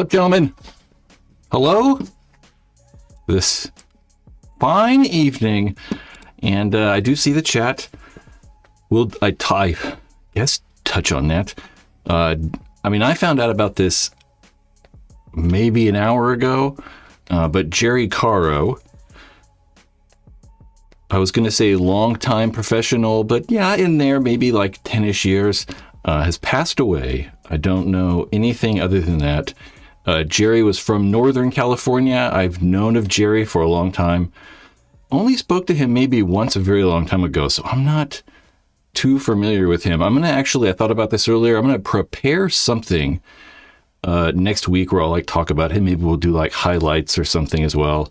What's up, gentlemen? Hello? This fine evening, and I do see the chat. I guess touch on that. I found out about this maybe an hour ago, but Jerry Caro, I was going to say long-time professional, but yeah, in there, maybe like 10-ish years, has passed away. I don't know anything other than that. Jerry was from Northern California. I've known of Jerry for a long time. Only spoke to him maybe once a very long time ago, so I'm not too familiar with him. I'm going to actually, I thought about this earlier, I'm going to prepare something next week where I'll talk about him. Maybe we'll do highlights or something as well.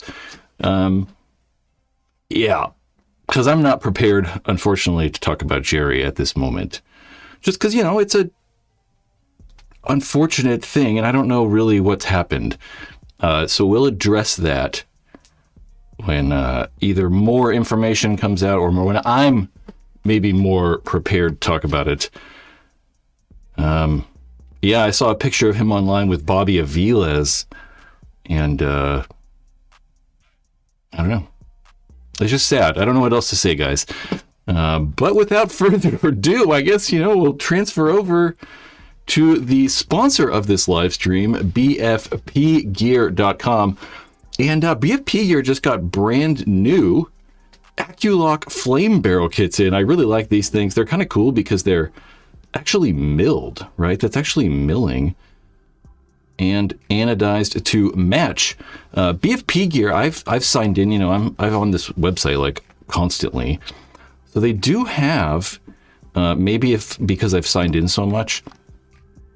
Yeah, because I'm not prepared, unfortunately, to talk about Jerry at this moment. Just because, it's a unfortunate thing, and I don't know really what's happened. So we'll address that when either more information comes out or more when I'm maybe more prepared to talk about it. Yeah, I saw a picture of him online with Bobby Aviles, and I don't know. It's just sad. I don't know what else to say, guys. But without further ado, I guess, we'll transfer over to the sponsor of this live stream, BFPgear.com. And BFP Gear just got brand new AccuLock flame barrel kits in. I really like these things. They're kind of cool because they're actually milled, right? That's actually milling and anodized to match. BFP Gear, I've signed in, I'm on this website constantly. So they do have, maybe because I've signed in so much,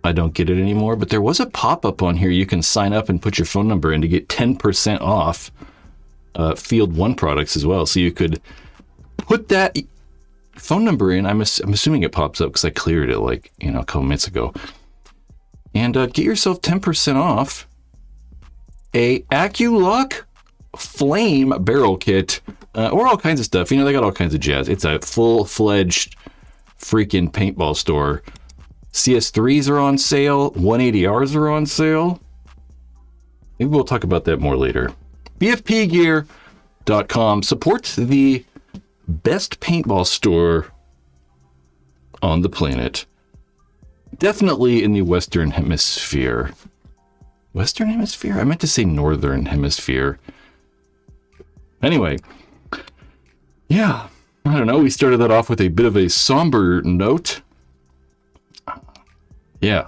I don't get it anymore, but there was a pop-up on here. You can sign up and put your phone number in to get 10% off Field 1 products as well. So you could put that phone number in. I'm assuming it pops up because I cleared it a couple minutes ago. And get yourself 10% off a AccuLock flame barrel kit or all kinds of stuff. They got all kinds of jazz. It's a full-fledged freaking paintball store. CS3s are on sale. 180Rs are on sale. Maybe we'll talk about that more later. BFPgear.com. Support the best paintball store on the planet. Definitely in the Western Hemisphere. Western Hemisphere? I meant to say Northern Hemisphere. Anyway. Yeah. I don't know. We started that off with a bit of a somber note. Yeah.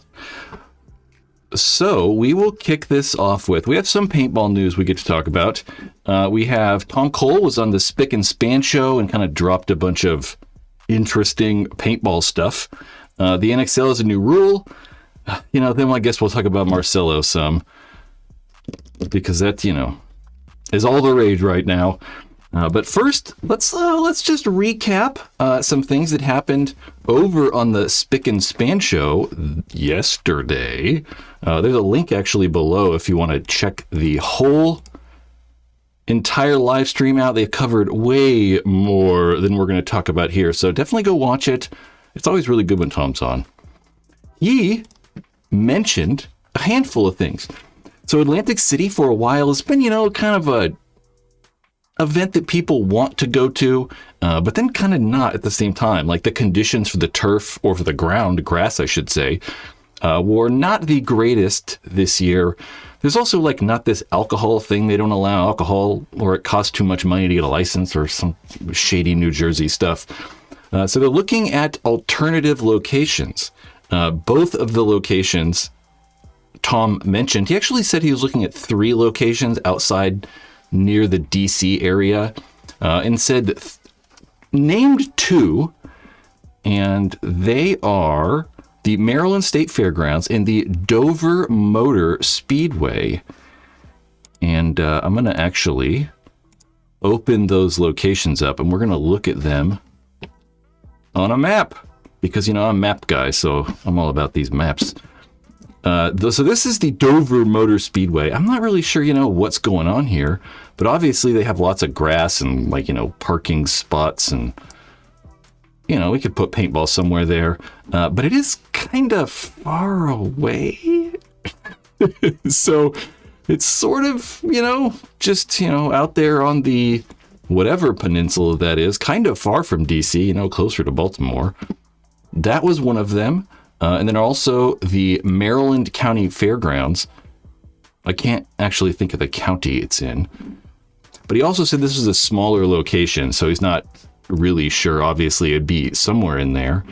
So we will kick this off with, we have some paintball news we get to talk about. We have Tom Cole was on the Spick and Span show and kind of dropped a bunch of interesting paintball stuff. The NXL is a new rule. Then I guess we'll talk about Marcello some, because that, is all the rage right now. But first, let's just recap some things that happened over on the Spick and Span show yesterday. There's a link actually below if you want to check the whole entire live stream out. They've covered way more than we're going to talk about here, so definitely go watch it. It's always really good when Tom's on. He mentioned a handful of things. So Atlantic City for a while has been, kind of a event that people want to go to, but then kind of not at the same time. The conditions for the turf, or for the grass, I should say, were not the greatest this year. There's also not this alcohol thing. They don't allow alcohol, or it costs too much money to get a license, or some shady New Jersey stuff. So they're looking at alternative locations. Both of the locations Tom mentioned, he actually said he was looking at 3 locations outside near the DC area, and said named 2, and they are the Maryland State Fairgrounds and the Dover Motor Speedway. And I'm going to actually open those locations up, and we're going to look at them on a map, because I'm a map guy, so I'm all about these maps. So this is the Dover Motor Speedway. I'm not really sure, what's going on here, but obviously they have lots of grass and parking spots, and we could put paintball somewhere there. But it is kind of far away. So it's sort of, just, out there on the whatever peninsula that is, kind of far from DC, closer to Baltimore. That was one of them. And then also the Maryland County Fairgrounds. I can't actually think of the county it's in. But he also said this is a smaller location, so he's not really sure. Obviously, it'd be somewhere in there.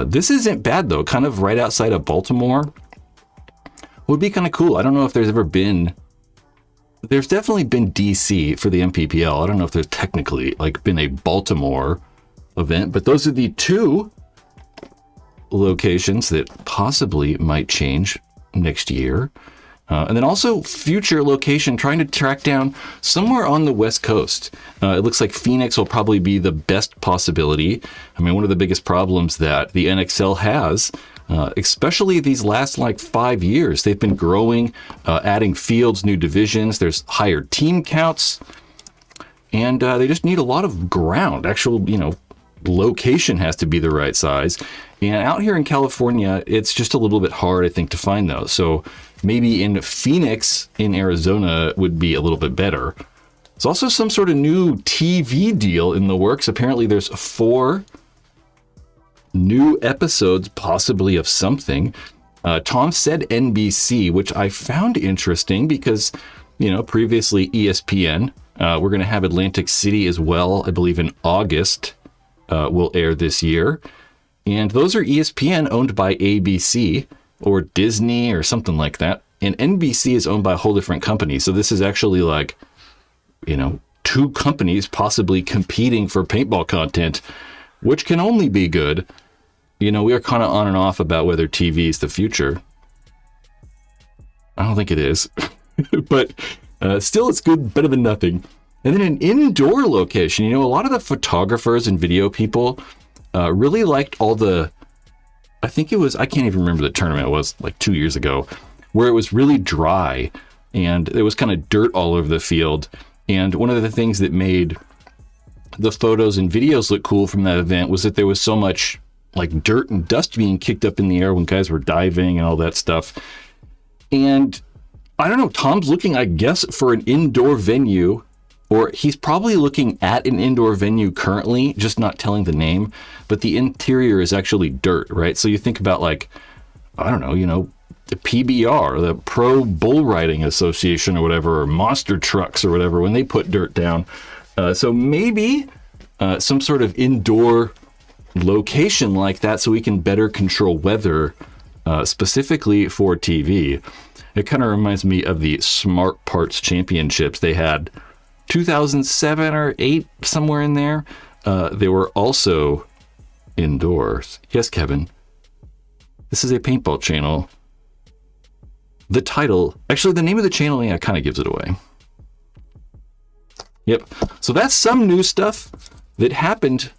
This isn't bad, though. Kind of right outside of Baltimore. Would be kind of cool. I don't know if there's ever been... There's definitely been DC for the MPPL. I don't know if there's technically been a Baltimore event, but those are the two locations that possibly might change next year. And then also future location, trying to track down somewhere on the West Coast. It looks like Phoenix will probably be the best possibility. I mean, one of the biggest problems that the NXL has, especially these last 5 years, they've been growing, adding fields, new divisions. There's higher team counts, and they just need a lot of ground. Actual, location has to be the right size. And out here in California, it's just a little bit hard, I think, to find those. So maybe in Phoenix, in Arizona, would be a little bit better. There's also some sort of new TV deal in the works. Apparently, there's 4 new episodes, possibly of something. Tom said NBC, which I found interesting because, previously ESPN. We're going to have Atlantic City as well, I believe in August, will air this year. And those are ESPN owned by ABC or Disney or something like that. And NBC is owned by a whole different company. So this is actually 2 companies possibly competing for paintball content, which can only be good. We are kind of on and off about whether TV is the future. I don't think it is. But still, it's good, better than nothing. And then an indoor location. A lot of the photographers and video people really liked all the... I think it was... I can't even remember the tournament. It was 2 years ago, where it was really dry. And there was kind of dirt all over the field. And one of the things that made the photos and videos look cool from that event was that there was so much dirt and dust being kicked up in the air when guys were diving and all that stuff. And I don't know, Tom's looking, I guess, for an indoor venue, or he's probably looking at an indoor venue currently, just not telling the name, but the interior is actually dirt, right? So you think about I don't know, the PBR, the Pro Bull Riding Association or whatever, or Monster Trucks or whatever, when they put dirt down. So maybe some sort of indoor location like that so we can better control weather, specifically for TV. It kind of reminds me of the Smart Parts Championships they had 2007 or 8, somewhere in there. They were also indoors. Yes, Kevin. This is a paintball channel. The title, actually the name of the channel, kind of gives it away. Yep. So that's some new stuff that happened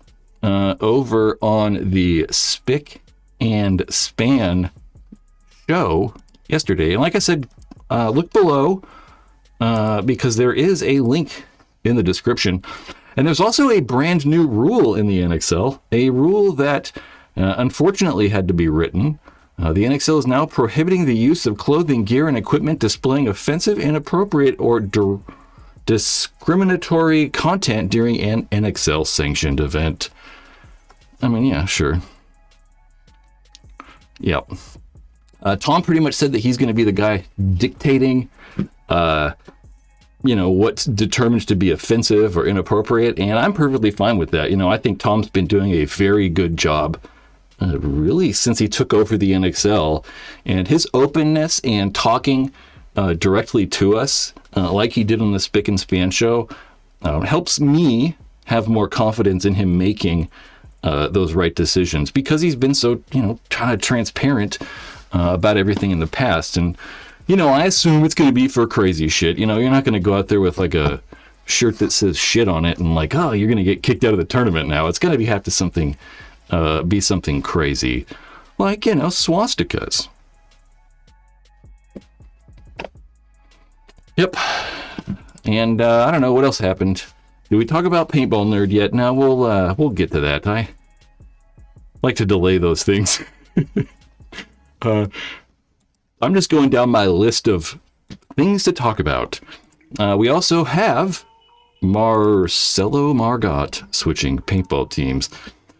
over on the Spick and Span show yesterday. And like I said, look below because there is a link in the description. And there's also a brand new rule in the NXL, a rule that unfortunately had to be written. The NXL is now prohibiting the use of clothing, gear, and equipment displaying offensive, inappropriate, or discriminatory content during an NXL sanctioned event. I mean, yeah, sure. Yep. Tom pretty much said that he's going to be the guy dictating, what's determined to be offensive or inappropriate, and I'm perfectly fine with that. I think Tom's been doing a very good job, really, since he took over the NXL, and his openness and talking directly to us, like he did on the Spick and Span show, helps me have more confidence in him making those right decisions, because he's been so, kind of transparent about everything in the past. And, I assume it's going to be for crazy shit. You're not going to go out there with a shirt that says shit on it and oh, you're going to get kicked out of the tournament now. It's going to have to be something crazy, like, swastikas. Yep. And I don't know what else happened. Did we talk about Paintball Nerd yet? No, we'll get to that. I like to delay those things. I'm just going down my list of things to talk about. We also have Marcelo Margott switching paintball teams.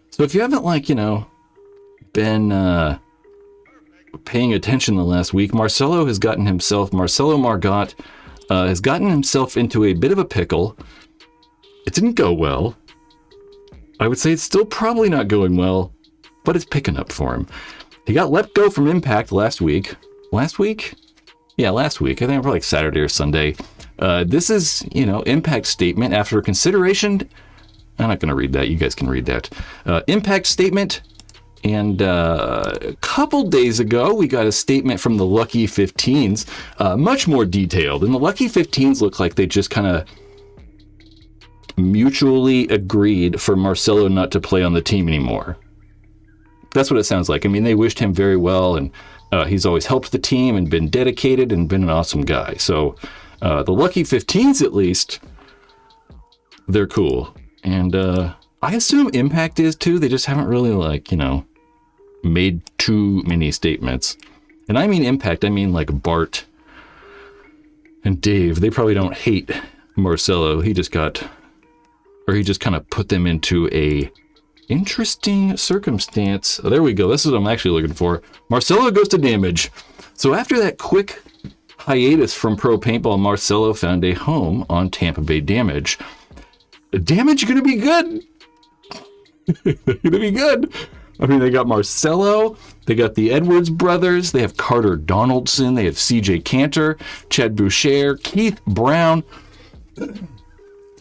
So if you haven't, been paying attention the last week, Marcello Margott has gotten himself into a bit of a pickle. It didn't go well. I would say it's still probably not going well, but it's picking up for him. He got let go from Impact last week. Last week. I think probably Saturday or Sunday. This is, Impact statement after consideration. I'm not going to read that. You guys can read that. Impact statement. And a couple days ago, we got a statement from the Lucky 15s, much more detailed. And the Lucky 15s look like they just kind of mutually agreed for Marcello not to play on the team anymore. That's what it sounds like. I mean, they wished him very well, and he's always helped the team and been dedicated and been an awesome guy. So the Lucky 15s, at least, they're cool. And I assume Impact is too. They just haven't really, made too many statements. And I mean Impact, I mean like Bart and Dave. They probably don't hate Marcello. He just kind of put them into a interesting circumstance. Oh, there we go. This is what I'm actually looking for. Marcello goes to Damage. So after that quick hiatus from Pro Paintball, Marcello found a home on Tampa Bay Damage. Damage going to be good. They're going to be good. I mean, they got Marcello, they got the Edwards brothers, they have Carter Donaldson, they have CJ Cantor, Chad Boucher, Keith Brown,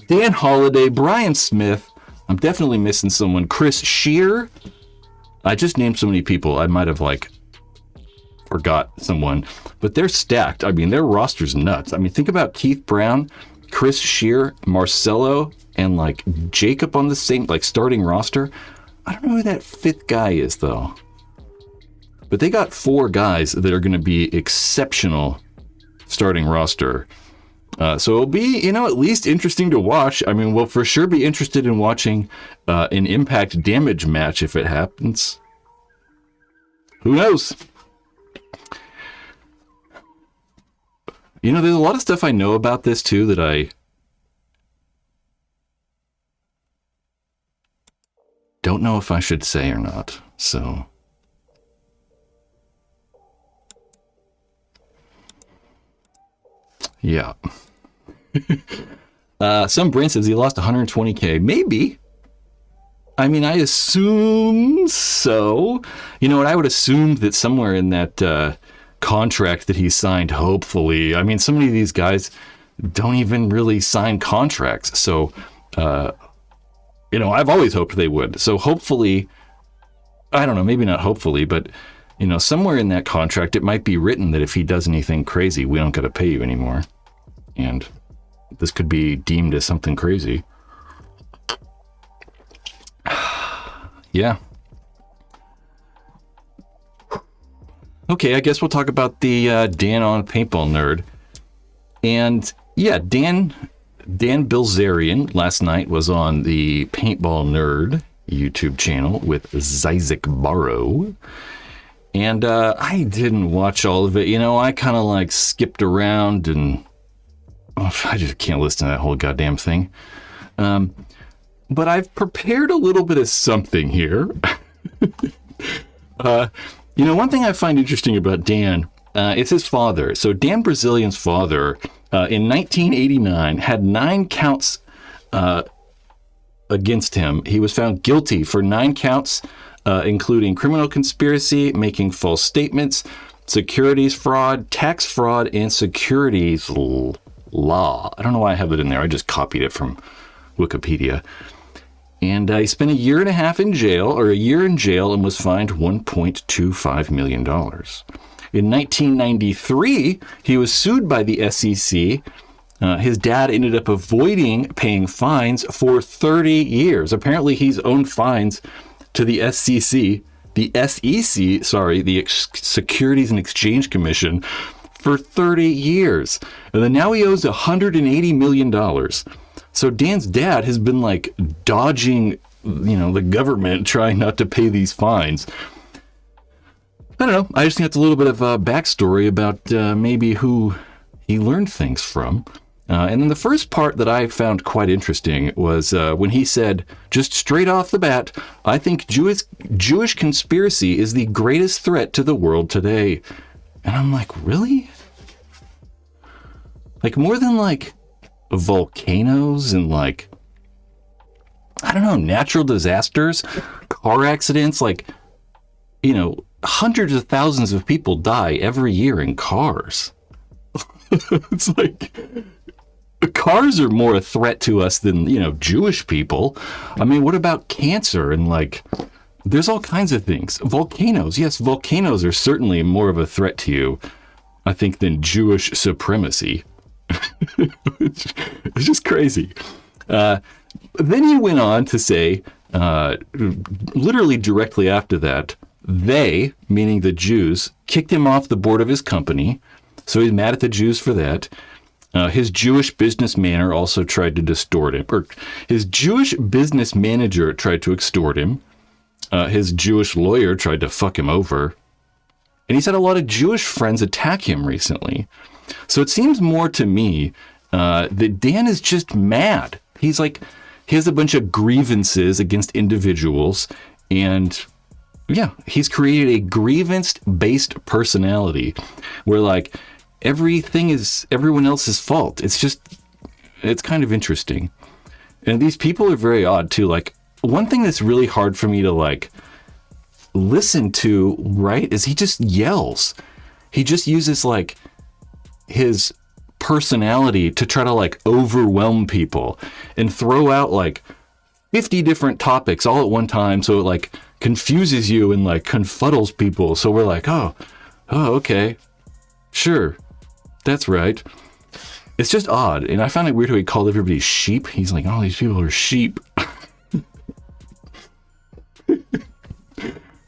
Dan Holliday, Brian Smith. I'm definitely missing someone. Chris Shear. I just named so many people. I might have forgot someone, but they're stacked. I mean, their roster's nuts. I mean, think about Keith Brown, Chris Shear, Marcello, and Jacob on the same starting roster. I don't know who that fifth guy is, though. But they got 4 guys that are going to be exceptional starting roster. So it'll be, at least interesting to watch. I mean, we'll for sure be interested in watching an Impact Damage match if it happens. Who knows? There's a lot of stuff I know about this, too, that I don't know if I should say or not, so. Yeah. Some brand says he lost 120K. Maybe. I mean, I assume so. You know what? I would assume that somewhere in that contract that he signed, hopefully. I mean, so many of these guys don't even really sign contracts. So, I've always hoped they would. So hopefully, I don't know, maybe not hopefully, but, somewhere in that contract, it might be written that if he does anything crazy, we don't got to pay you anymore. And this could be deemed as something crazy. Yeah. Okay, I guess we'll talk about the Dan on Paintball Nerd. And yeah, Dan Bilzerian last night was on the Paintball Nerd YouTube channel with Zizek Barrow. And I didn't watch all of it. I kind of skipped around and I just can't listen to that whole goddamn thing. But I've prepared a little bit of something here. One thing I find interesting about Dan, it's his father. So Dan Brazilian's father, in 1989, had 9 counts against him. He was found guilty for 9 counts, including criminal conspiracy, making false statements, securities fraud, tax fraud, and securities law. I don't know why I have it in there. I just copied it from Wikipedia. And he spent a year in jail and was fined $1.25 million. In 1993, he was sued by the SEC. His dad ended up avoiding paying fines for 30 years. Apparently, he's owed fines to the SEC, the Securities and Exchange Commission, for 30 years. And then now he owes $180 million. So Dan's dad has been dodging, the government, trying not to pay these fines. I don't know. I just think it's a little bit of a backstory about maybe who he learned things from. And then the first part that I found quite interesting was when he said, just straight off the bat, I think Jewish conspiracy is the greatest threat to the world today. And I'm like, really? Like more than like volcanoes and like, I don't know, natural disasters, car accidents, like, you know, hundreds of thousands of people die every year in cars. It's like, cars are more a threat to us than, you know, Jewish people. I mean, what about cancer? And like, there's all kinds of things. Volcanoes. Yes, volcanoes are certainly more of a threat to you, I think, than Jewish supremacy. It's just crazy. Then he went on to say, literally directly after that, they, meaning the Jews, kicked him off the board of his company. So he's mad at the Jews for that. His Jewish business manager also tried to distort him. Or his Jewish business manager tried to extort him. His Jewish lawyer tried to fuck him over. And he's had a lot of Jewish friends attack him recently. So it seems more to me that Dan is just mad. He's like, he has a bunch of grievances against individuals. And yeah, he's created a grievance-based personality where like everything is everyone else's fault. It's kind of interesting. And these people are very odd too. Like one thing that's really hard for me to like listen to, right, is he just yells. He just uses like his personality to try to like overwhelm people and throw out like 50 different topics all at one time. So it like confuses you and like confuddles people. So we're like, oh, okay, sure. That's right. It's just odd. And I found it weird how he called everybody sheep. He's like, oh, these people are sheep.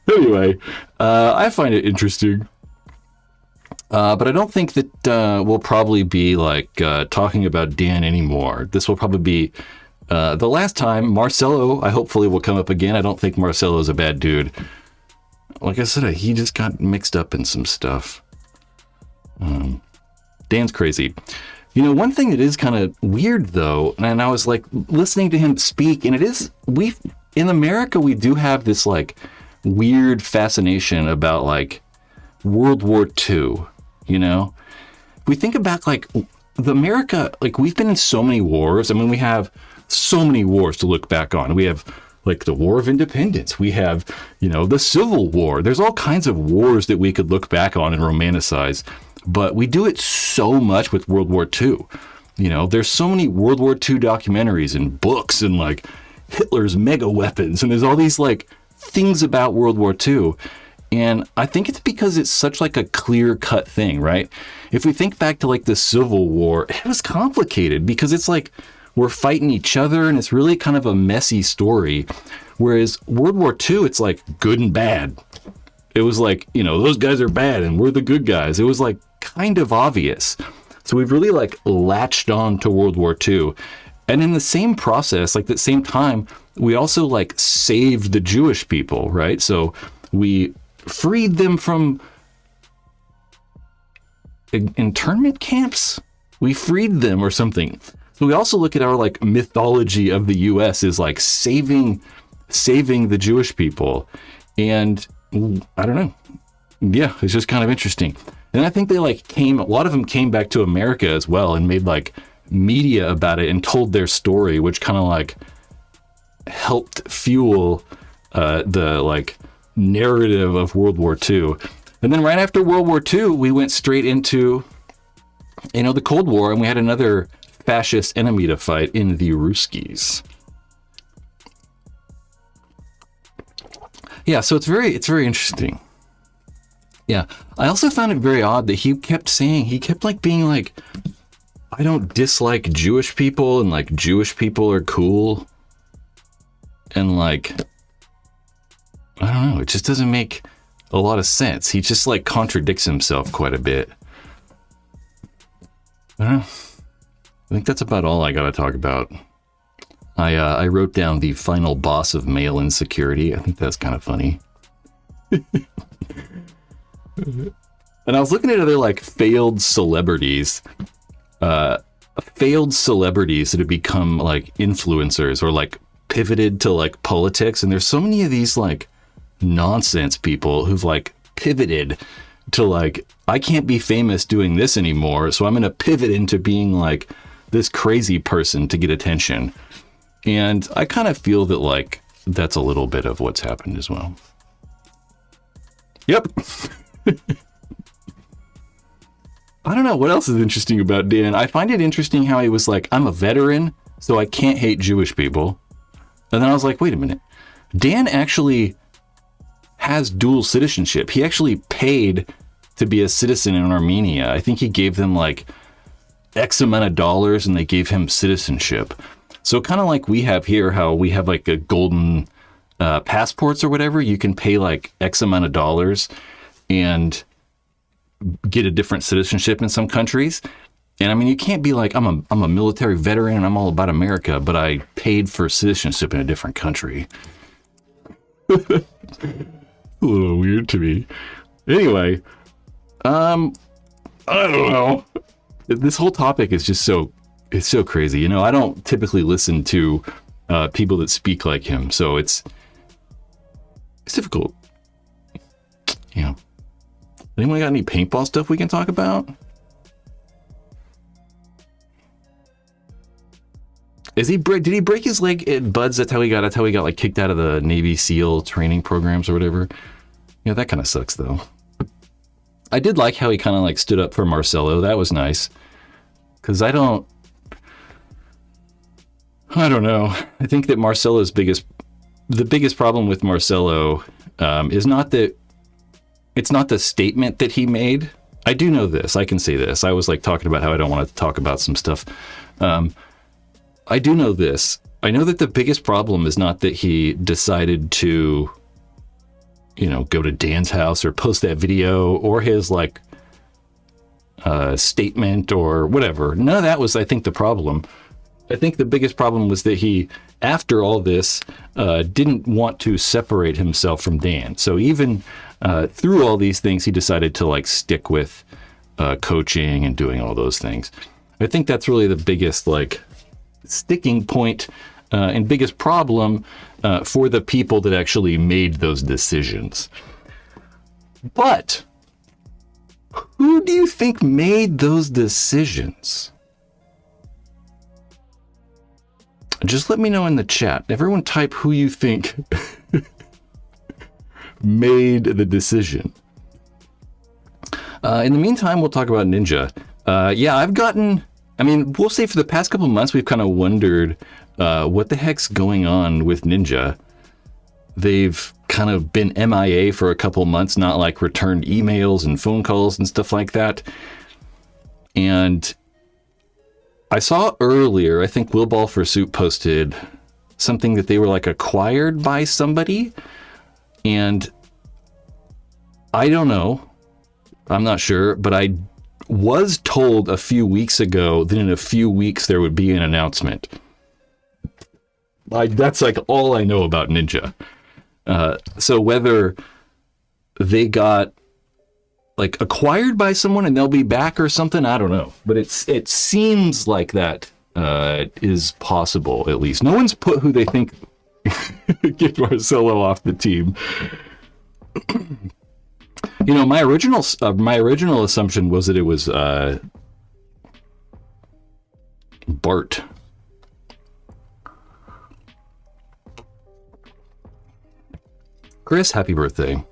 Anyway, I find it interesting. But I don't think that we'll probably be like talking about Dan anymore. This will probably be the last time. Marcello, I hopefully will come up again. I don't think Marcello's a bad dude. Like I said, he just got mixed up in some stuff. Dan's crazy. You know, one thing that is kind of weird though, and I was like listening to him speak, and it is, in America, we do have this like weird fascination about like World War II, you know? We think about like the America, like we've been in so many wars. I mean, we have so many wars to look back on. We have like the War of Independence. We have, you know, the Civil War. There's all kinds of wars that we could look back on and romanticize. But we do it so much with World War II. You know, there's so many World War II documentaries and books and like Hitler's mega weapons. And there's all these like things about World War II. And I think it's because it's such like a clear cut thing, right? If we think back to like the Civil War, it was complicated because it's like we're fighting each other and it's really kind of a messy story. Whereas World War II, it's like good and bad. It was like, you know, those guys are bad and we're the good guys. It was like kind of obvious. So we've really like latched on to World War II. And in the same process, like the same time, we also like saved the Jewish people, right? So we freed them from internment camps. We freed them or something. So we also look at our like mythology of the US as like saving the Jewish people. And I don't know. Yeah, it's just kind of interesting. And I think they like a lot of them came back to America as well and made like media about it and told their story, which kind of like helped fuel the like narrative of World War II. And then right after World War II, we went straight into, you know, the Cold War, and we had another fascist enemy to fight in the Ruskies. Yeah, so it's very interesting. Yeah, I also found it very odd that he kept like being like, I don't dislike Jewish people and like Jewish people are cool. And like, I don't know, it just doesn't make a lot of sense. He just like contradicts himself quite a bit. I don't know. I think that's about all I got to talk about. I wrote down the final boss of male insecurity. I think that's kind of funny. And I was looking at other like failed celebrities that have become like influencers or like pivoted to like politics. And there's so many of these like nonsense people who've like pivoted to like, I can't be famous doing this anymore, so I'm going to pivot into being like this crazy person to get attention. And I kind of feel that like that's a little bit of what's happened as well. Yep. I don't know what else is interesting about Dan. I find it interesting how he was like, I'm a veteran, so I can't hate Jewish people. And then I was like, wait a minute. Dan actually has dual citizenship. He actually paid to be a citizen in Armenia. I think he gave them like X amount of dollars and they gave him citizenship. So kind of like we have here, how we have like a golden passports or whatever. You can pay like X amount of dollars and get a different citizenship in some countries. And I mean, you can't be like, I'm a military veteran and I'm all about America, but I paid for citizenship in a different country. A little weird to me. Anyway, I don't know. This whole topic is just it's so crazy. You know, I don't typically listen to people that speak like him, so it's difficult. Yeah. Anyone got any paintball stuff we can talk about? Did he break his leg at Buds? That's how he got like kicked out of the Navy SEAL training programs or whatever. Yeah, that kind of sucks though. I did like how he kind of like stood up for Marcello. That was nice. Cause I don't know. I think that the biggest problem with Marcello is not that it's not the statement that he made. I do know this. I can say this. I was like talking about how I don't want to talk about some stuff. I do know this. I know that the biggest problem is not that he decided to, you know, go to Dan's house or post that video or his like statement or whatever. None of that was, I think, the problem. I think the biggest problem was that he, after all this, didn't want to separate himself from Dan. So even through all these things, he decided to like stick with coaching and doing all those things. I think that's really the biggest like sticking point and biggest problem for the people that actually made those decisions. But who do you think made those decisions? Just let me know in the chat. Everyone type who you think made the decision. In the meantime, we'll talk about Ninja. We'll say for the past couple of months, we've kind of wondered what the heck's going on with Ninja. They've kind of been MIA for a couple of months, not like returned emails and phone calls and stuff like that. And I saw earlier, I think Will Ball for Soup posted something that they were like acquired by somebody. And I don't know. I'm not sure, but I was told a few weeks ago that in a few weeks there would be an announcement. That's like all I know about Ninja. So whether they got like acquired by someone and they'll be back or something, I don't know. But it seems like that is possible, at least. No one's put who they think get Marcello off the team. You know, my original assumption was that it was Bart. Chris, happy birthday.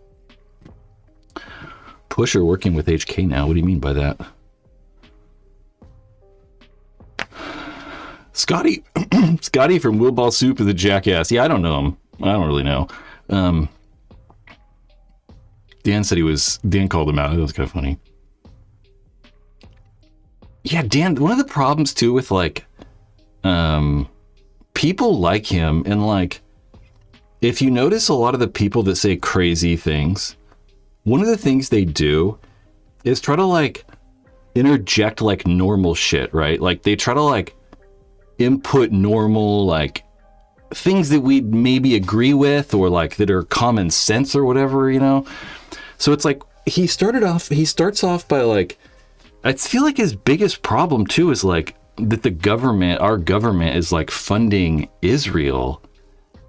Pusher working with HK now. What do you mean by that? Scotty from Will Ball Soup is a jackass. Yeah, I don't know him. I don't really know. Dan called him out. That was kind of funny. Yeah, Dan, one of the problems too with like, people like him, and like, if you notice a lot of the people that say crazy things, one of the things they do is try to like interject like normal shit, right? Like they try to like input normal like things that we maybe agree with or like that are common sense or whatever, you know? So it's like he starts off by like, I feel like his biggest problem too is like that our government is like funding Israel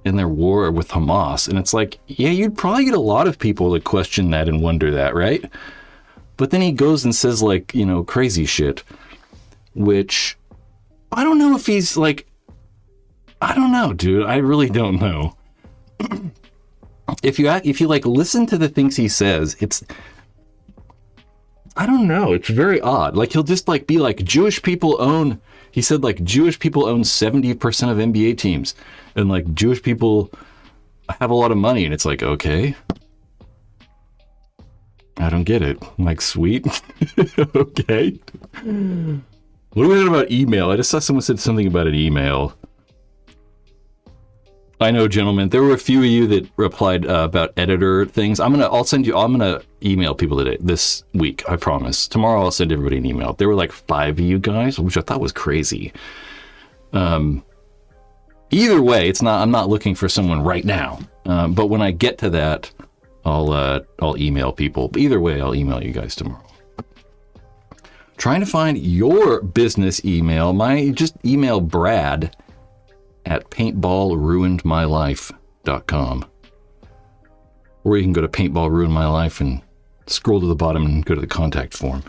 in their war with Hamas. And it's like, yeah, you'd probably get a lot of people to question that and wonder that, right? But then he goes and says like, crazy shit, which I don't know if he's like, I don't know, dude. I really don't know. If you like listen to the things he says, I don't know. It's very odd. Like he'll just like be like he said like Jewish people own 70% of NBA teams and like Jewish people have a lot of money. And it's like, okay, I don't get it. I'm like, sweet. Okay. What do we know about email? I just saw someone said something about an email. I know, gentlemen, there were a few of you that replied about editor things. I'm gonna email people today, this week, I promise. Tomorrow I'll send everybody an email. There were like 5 of you guys, which I thought was crazy. Either way, I'm not looking for someone right now. But when I get to that, I'll email people. But either way, I'll email you guys tomorrow. Trying to find your business email. Just email Brad at paintballruinedmylife.com. Or you can go to Paintball Ruined My Life and scroll to the bottom and go to the contact form.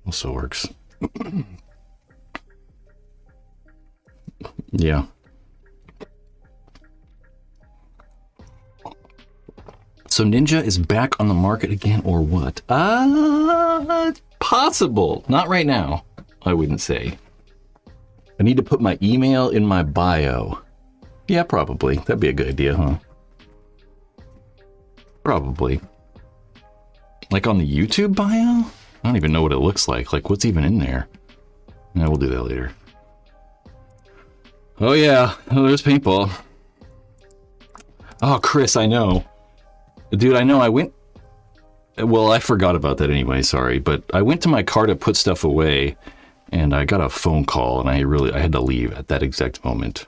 Also works. Yeah. So Ninja is back on the market again, or what? Possible. Not right now, I wouldn't say. I need to put my email in my bio. Yeah, probably. That'd be a good idea, huh? Probably. Like on the YouTube bio? I don't even know what it looks like. Like, what's even in there? Yeah, we'll do that later. Oh, yeah. Oh, there's paintball. Oh, Chris, I know. Dude, I know. I forgot about that anyway, sorry. But I went to my car to put stuff away, and I got a phone call, and I had to leave at that exact moment.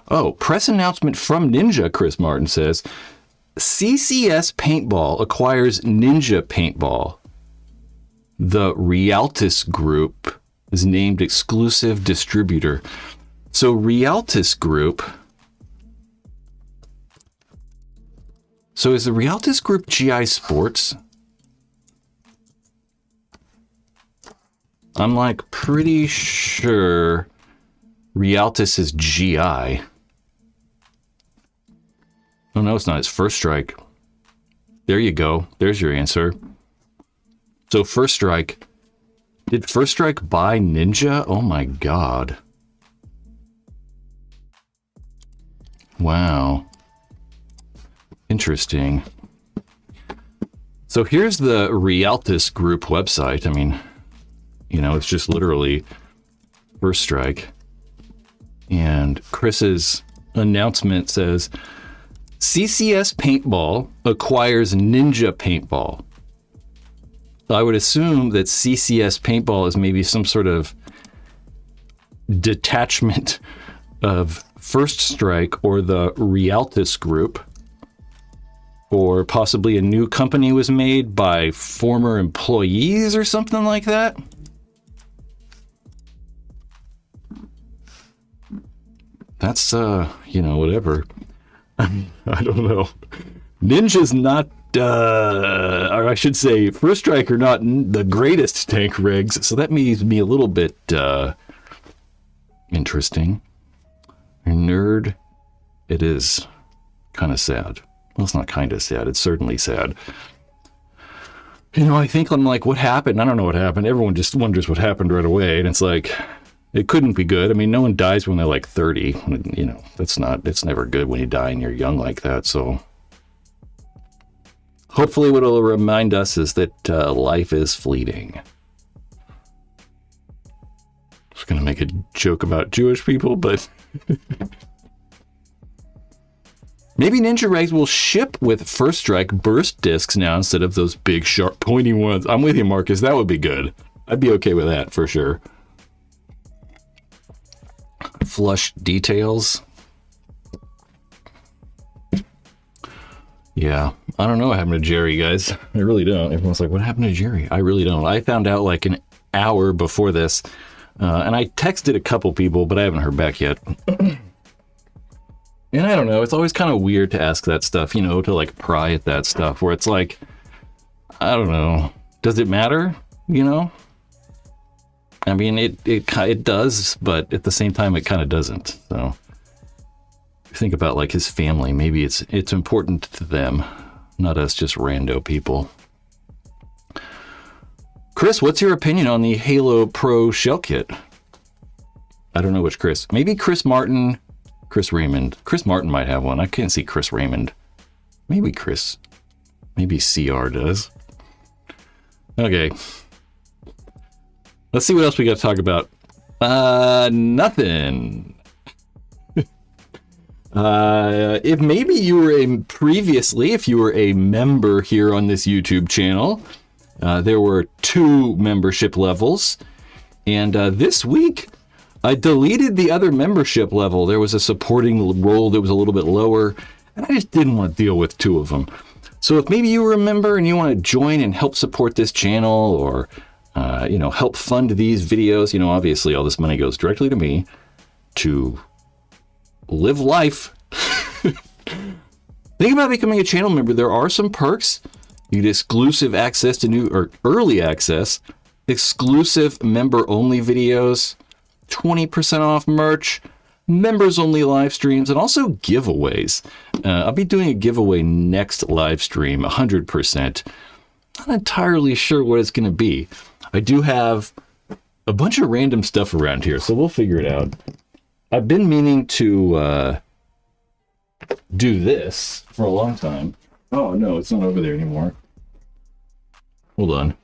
Oh, press announcement from Ninja, Chris Martin says. CCS Paintball acquires Ninja Paintball. The Rialtis Group is named exclusive distributor. So Rialtis Group... So is the Rialtis Group GI Sports? I'm like pretty sure Rialtis is GI. Oh no, it's not. It's First Strike. There you go. There's your answer. So First Strike. Did First Strike buy Ninja? Oh my god. Wow. Interesting. So here's the Rialtis Group website. I mean, it's just literally First Strike. And Chris's announcement says, CCS Paintball acquires Ninja Paintball. I would assume that CCS Paintball is maybe some sort of detachment of First Strike or the Rialtis Group. Or possibly a new company was made by former employees or something like that. That's, whatever. I don't know. Ninja's not, or I should say, First Strike are not the greatest tank rigs, so that makes me a little bit interesting. Nerd, it is kind of sad. Well, it's not kind of sad. It's certainly sad. I think I'm like, what happened? I don't know what happened. Everyone just wonders what happened right away. And it's like, it couldn't be good. I mean, no one dies when they're like 30. It's never good when you die and you're young like that. So hopefully what it'll remind us is that life is fleeting. I was going to make a joke about Jewish people, but... Maybe Ninja Rags will ship with First Strike burst discs now instead of those big, sharp, pointy ones. I'm with you, Marcus. That would be good. I'd be okay with that for sure. Flush details. Yeah, I don't know what happened to Jerry, guys. I really don't. Everyone's like, what happened to Jerry? I really don't. I found out like an hour before this, and I texted a couple people, but I haven't heard back yet. And I don't know, it's always kind of weird to ask that stuff, to like pry at that stuff, where it's like, I don't know, does it matter, I mean, it does, but at the same time, it kind of doesn't, so... Think about like his family. Maybe it's important to them, not us just rando people. Chris, what's your opinion on the Halo Pro shell kit? I don't know which Chris. Maybe Chris Martin, Chris Raymond. Chris Martin might have one. I can't see Chris Raymond. Maybe Chris. Maybe CR does. Okay. Let's see what else we got to talk about. Nothing. If maybe you were if you were a member here on this YouTube channel, there were 2 membership levels, and this week I deleted the other membership level. There was a supporting role that was a little bit lower, and I just didn't want to deal with 2 of them. So if maybe you were a member and you want to join and help support this channel, or help fund these videos, obviously all this money goes directly to me to live life. Think about becoming a channel member. There are some perks. You get exclusive access to early access, exclusive member only videos, 20% off merch, members only live streams, and also giveaways. I'll be doing a giveaway next live stream, 100%. Not entirely sure what it's going to be. I do have a bunch of random stuff around here, so we'll figure it out. I've been meaning to do this for a long time. Oh, no, it's not over there anymore. Hold on.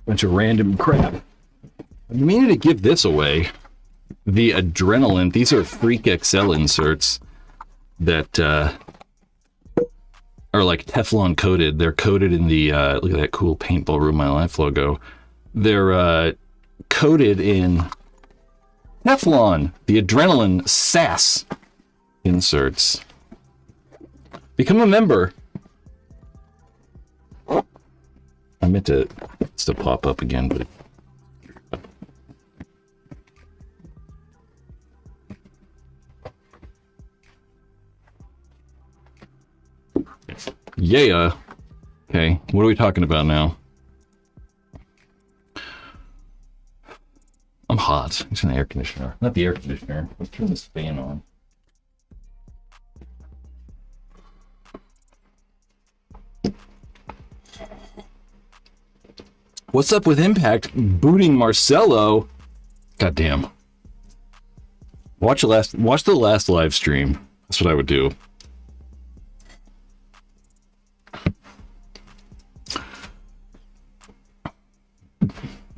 Bunch of random crap. I've been meaning to give this away. The Adrenaline. These are Freak XL inserts that... are like Teflon coated. They're coated in the, look at that cool Paintball Ruin My Life logo. They're coated in Teflon, the Adrenaline SAS inserts. Become a member. I meant to pop up again, but... Yeah. Okay, what are we talking about now? I'm hot. It's an air conditioner. Not the air conditioner. Let's turn this fan on. What's up with Impact booting Marcello? Goddamn. Watch the last live stream. That's what I would do.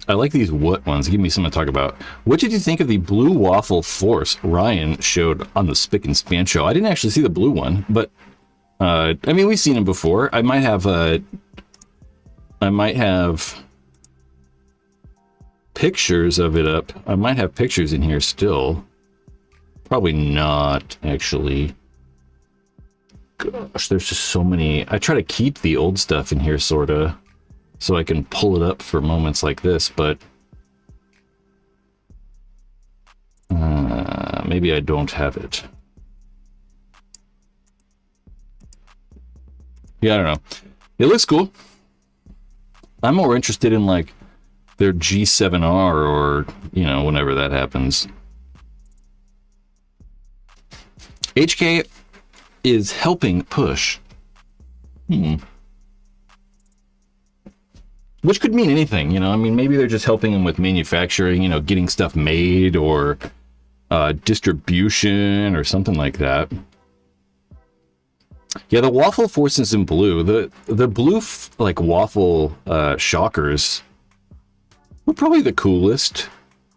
I like these what ones. Give me something to talk about. What did you think of the blue waffle force Ryan showed on the Spick and Span show? I didn't actually see the blue one, but I mean, we've seen him before. I might have pictures of it up. I might have pictures in here still. Probably not, actually. Gosh, there's just so many. I try to keep the old stuff in here, sorta, so I can pull it up for moments like this, but maybe I don't have it. Yeah, I don't know. It looks cool. I'm more interested in like their G7R or, you know, whenever that happens. HK is helping push. Which could mean anything, you know. I mean, maybe they're just helping them with manufacturing, you know, getting stuff made, or distribution or something like that. Yeah, the waffle forces in blue. The blue like waffle shockers were probably the coolest.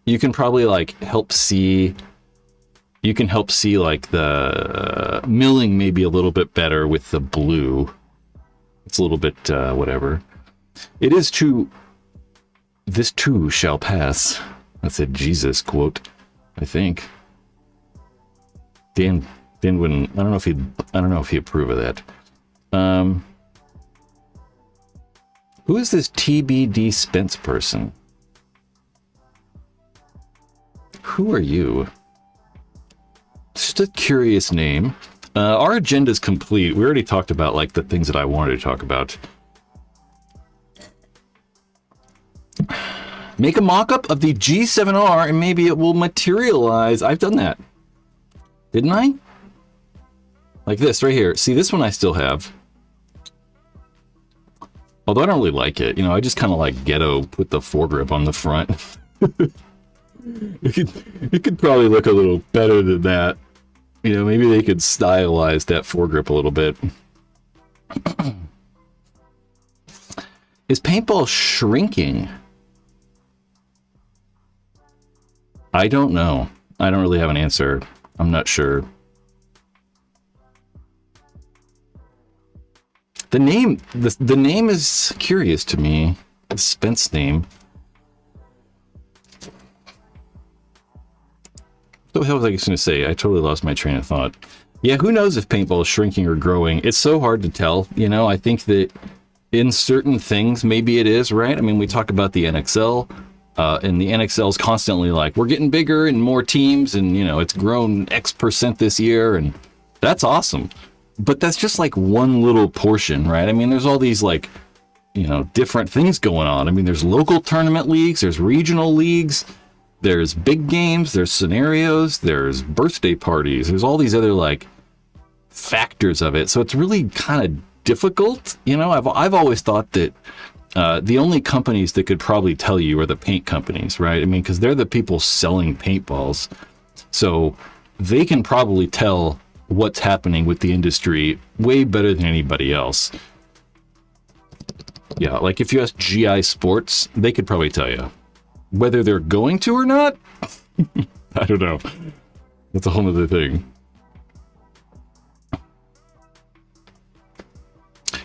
You can probably like help see. You can help see like the milling maybe a little bit better with the blue. It's a little bit whatever. It is too This too shall pass. That's a Jesus quote, I think. Dan wouldn't. I don't know if he approve of that. Who is this TBD Spence person? Who are you? Just a curious name. Our agenda's complete. We already talked about like the things that I wanted to talk about. Make a mock-up of the G7R and maybe it will materialize. I've done that. Didn't I? Like this right here. See, this one I still have. Although I don't really like it. You know, I just kind of like ghetto put the foregrip on the front. It could probably look a little better than that. You know, maybe they could stylize that foregrip a little bit. Is paintball shrinking? I don't know. I don't really have an answer. I'm not sure. The name is curious to me. The Spence name. What the hell was I going to say? I totally lost my train of thought. Yeah, who knows if paintball is shrinking or growing? It's so hard to tell. You know, I think that in certain things, maybe it is, right? I mean, we talk about the NXL, and the NXL is constantly like, we're getting bigger and more teams, and, you know, it's grown X% this year, and that's awesome. But that's just like one little portion, right? I mean, there's all these like, you know, different things going on. I mean, there's local tournament leagues, there's regional leagues, there's big games, there's scenarios, there's birthday parties, there's all these other like factors of it. So it's really kind of difficult. You know, I've always thought that the only companies that could probably tell you are the paint companies, right? I mean, because they're the people selling paintballs. So they can probably tell what's happening with the industry way better than anybody else. Yeah, like if you ask GI Sports, they could probably tell you. Whether they're going to or not, I don't know. That's a whole other thing.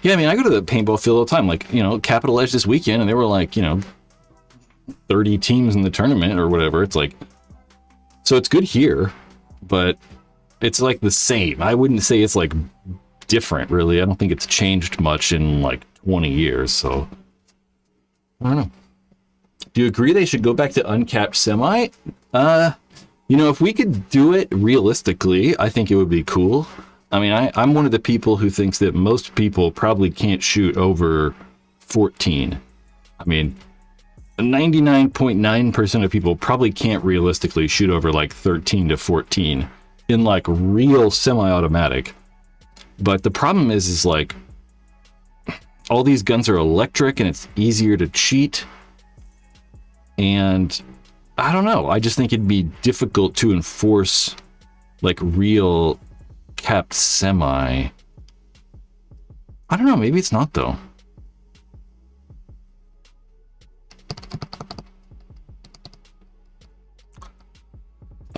Yeah, I mean, I go to the paintball field all the time. Like, you know, Capital Edge this weekend, and they were like, you know, 30 teams in the tournament or whatever. It's like, so it's good here, but it's like the same. I wouldn't say it's like different, really. I don't think it's changed much in like 20 years, so I don't know. Do you agree they should go back to uncapped semi? You know, if we could do it realistically, I think it would be cool. I mean, I'm one of the people who thinks that most people probably can't shoot over 14. I mean, 99.9% of people probably can't realistically shoot over like 13 to 14 in like real semi-automatic. But the problem is like all these guns are electric and it's easier to cheat. And I don't know. I just think it'd be difficult to enforce like real capped semi. I don't know. Maybe it's not though.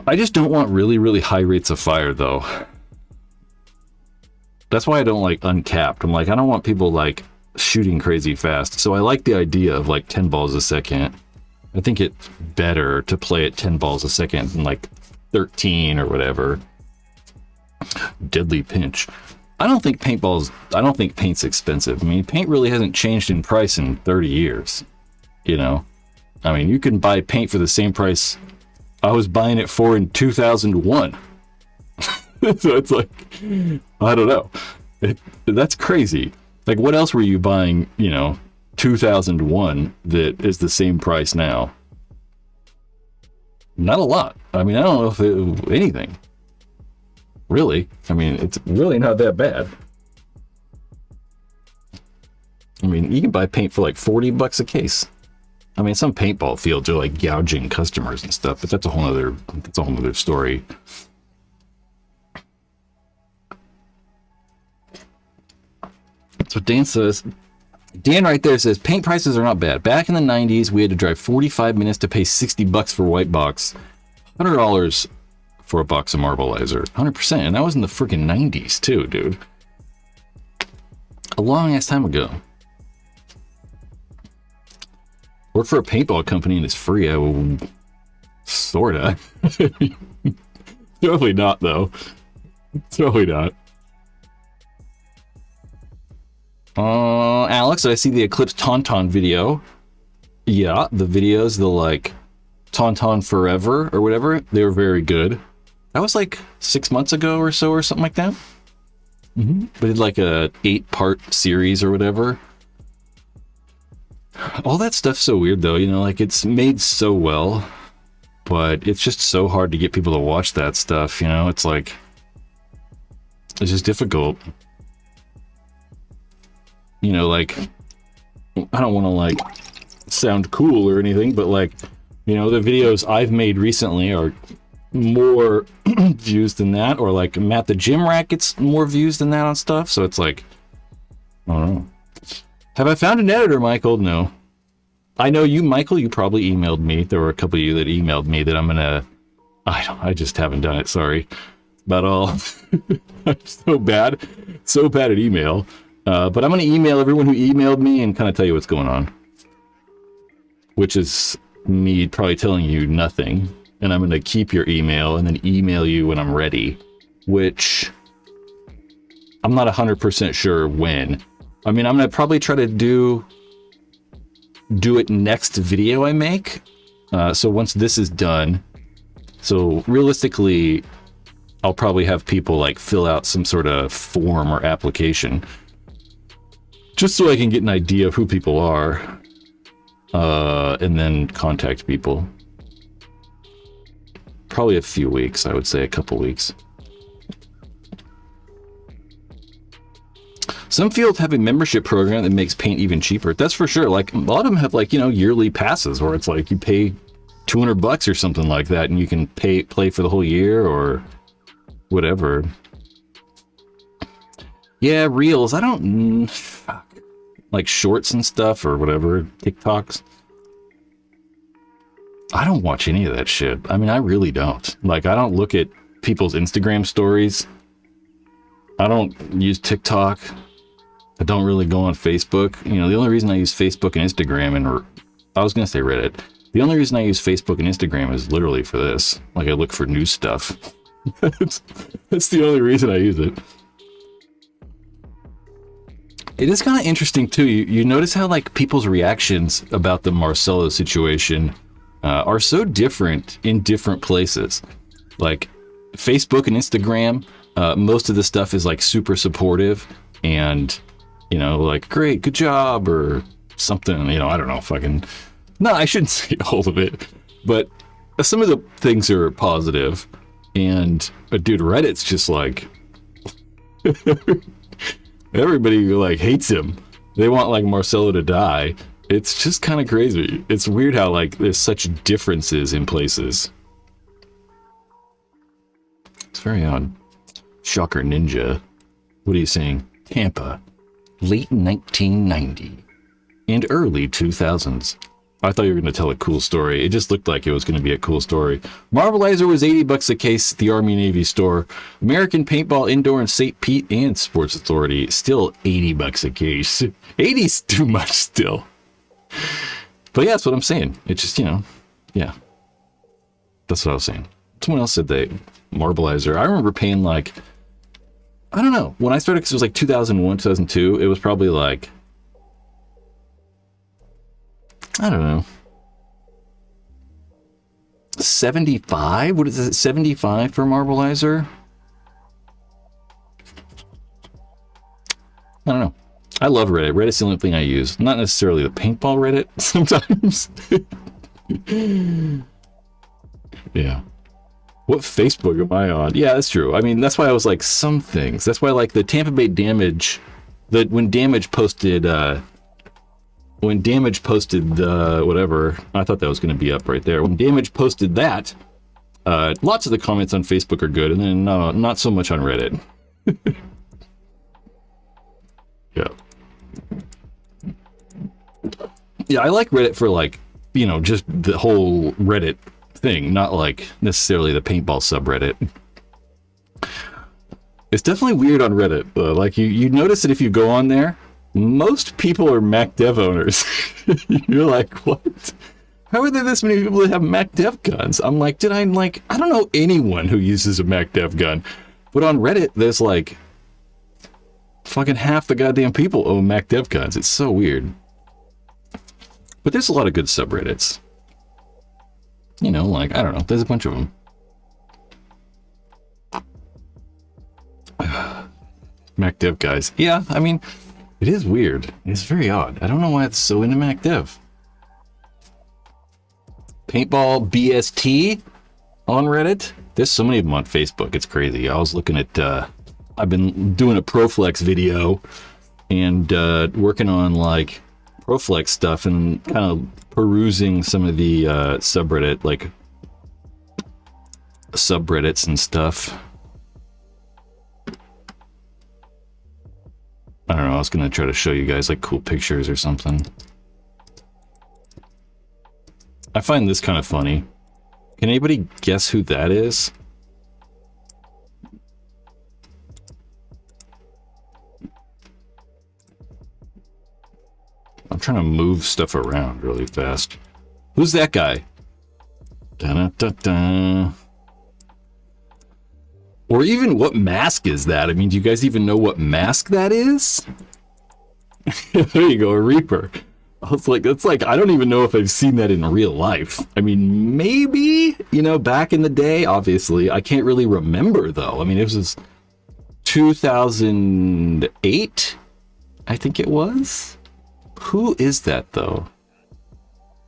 I just don't want really, really high rates of fire though. That's why I don't like uncapped. I'm like, I don't want people like shooting crazy fast. So I like the idea of like 10 balls a second. I think it's better to play at 10 balls a second than like 13 or whatever. Deadly pinch. I don't think paint's expensive. I mean, paint really hasn't changed in price in 30 years. You know? I mean, you can buy paint for the same price I was buying it for in 2001. So it's like, I don't know. That's crazy. Like, what else were you buying, you know, 2001 that is the same price now? Not a lot. I mean, I don't know if anything. Really. I mean, it's really not that bad. I mean, you can buy paint for like $40 a case. I mean, some paintball fields are like gouging customers and stuff, but that's a whole other story. So Dan right there says, paint prices are not bad. Back in the 90s, we had to drive 45 minutes to pay $60 for a white box. $100 for a box of Marbleizer. 100%. And that was in the freaking 90s too, dude. A long ass time ago. Work for a paintball company and it's free. Sorta. Totally not, though. Totally not. Alex, I see the Eclipse Tauntaun video. Yeah, the videos, the like Tauntaun Forever or whatever, they were very good. That was like 6 months ago or so or something like that. Mm-hmm. We did like a 8-part series or whatever. All that stuff's so weird though, you know, like it's made so well, but it's just so hard to get people to watch that stuff, you know? It's like, it's just difficult. You know, like, I don't want to like sound cool or anything, but like, you know, the videos I've made recently are more views than that, or like Matt the Gym Rat gets more views than that on stuff, so it's like, I don't know. Have I found an editor, Michael? No. I know you, Michael, you probably emailed me. There were a couple of you that emailed me that I'm gonna... I just haven't done it, sorry. About all. I'm so bad at email. But I'm gonna email everyone who emailed me and kind of tell you what's going on. Which is me probably telling you nothing. And I'm gonna keep your email and then email you when I'm ready. Which... I'm not 100% sure when. I mean, I'm gonna probably try to do it next video I make. So once this is done, so realistically, I'll probably have people like fill out some sort of form or application, just so I can get an idea of who people are, and then contact people. Probably a few weeks, I would say a couple weeks. Some fields have a membership program that makes paint even cheaper. That's for sure. Like a lot of them have like, you know, yearly passes where it's like you pay $200 or something like that and you can play for the whole year or whatever. Yeah, reels. I don't like shorts and stuff or whatever, TikToks. I don't watch any of that shit. I mean, I really don't. Like, I don't look at people's Instagram stories. I don't use TikTok. I don't really go on Facebook. You know, the only reason I use Facebook and Instagram and I was going to say Reddit. The only reason I use Facebook and Instagram is literally for this. Like I look for new stuff. That's the only reason I use it. It is kind of interesting too. You notice how like people's reactions about the Marcello situation are so different in different places. Like Facebook and Instagram, most of the stuff is like super supportive and, you know, like, great, good job, or something, you know, I don't know, fucking... No, I shouldn't say all of it, but some of the things are positive, and, dude, Reddit's just like... Everybody, like, hates him. They want, like, Marcello to die. It's just kind of crazy. It's weird how, like, there's such differences in places. It's very odd. Shocker Ninja. What are you saying? Tampa. Late 1990 and early 2000s. I thought you were going to tell a cool story. It just looked like it was going to be a cool story. Marbleizer was $80 a case at the Army Navy store. American Paintball Indoor and St. Pete and Sports Authority, still $80 a case. 80's too much still. But yeah, that's what I'm saying. It's just, you know, yeah. That's what I was saying. Someone else said they Marbleizer. I remember paying like, I don't know. When I started, because it was like 2001, 2002, it was probably like, I don't know, 75? What is it, 75 for Marbleizer? I don't know. I love Reddit. Reddit's the only thing I use. Not necessarily the paintball Reddit sometimes. Yeah. What Facebook am I on? Yeah, that's true. I mean, that's why I was like, some things. That's why, like, the Tampa Bay Damage, that when Damage posted the whatever, I thought that was going to be up right there. When Damage posted that, lots of the comments on Facebook are good, and then not so much on Reddit. Yeah. Yeah, I like Reddit for, like, you know, just the whole Reddit thing, not like necessarily the paintball subreddit. It's definitely weird on Reddit. Like you notice that if you go on there, Most people are Mac Dev owners. You're like, what? How are there this many people that have Mac Dev guns? I'm like, I don't know anyone who uses a Mac Dev gun. But on Reddit, there's like fucking half the goddamn people own Mac Dev guns. It's so weird. But there's a lot of good subreddits. You know, like, I don't know, there's a bunch of them. Mac Dev guys. Yeah, I mean, it is weird. It's very odd. I don't know why it's so into Mac Dev. Paintball BST on Reddit. There's so many of them on Facebook. It's crazy. I was looking at, I've been doing a Proflex video and working on like Proflex stuff and kind of perusing some of the subreddit, like subreddits and stuff. I don't know, I was gonna try to show you guys like cool pictures or something. I find this kind of funny. Can anybody guess who that is? I'm trying to move stuff around really fast. Who's that guy? Da-da-da-da. Or even what mask is that? I mean, do you guys even know what mask that is? There you go, a Reaper. It's like, I don't even know if I've seen that in real life. I mean, maybe, you know, back in the day, obviously. I can't really remember, though. I mean, it was 2008, I think it was. Who is that, though?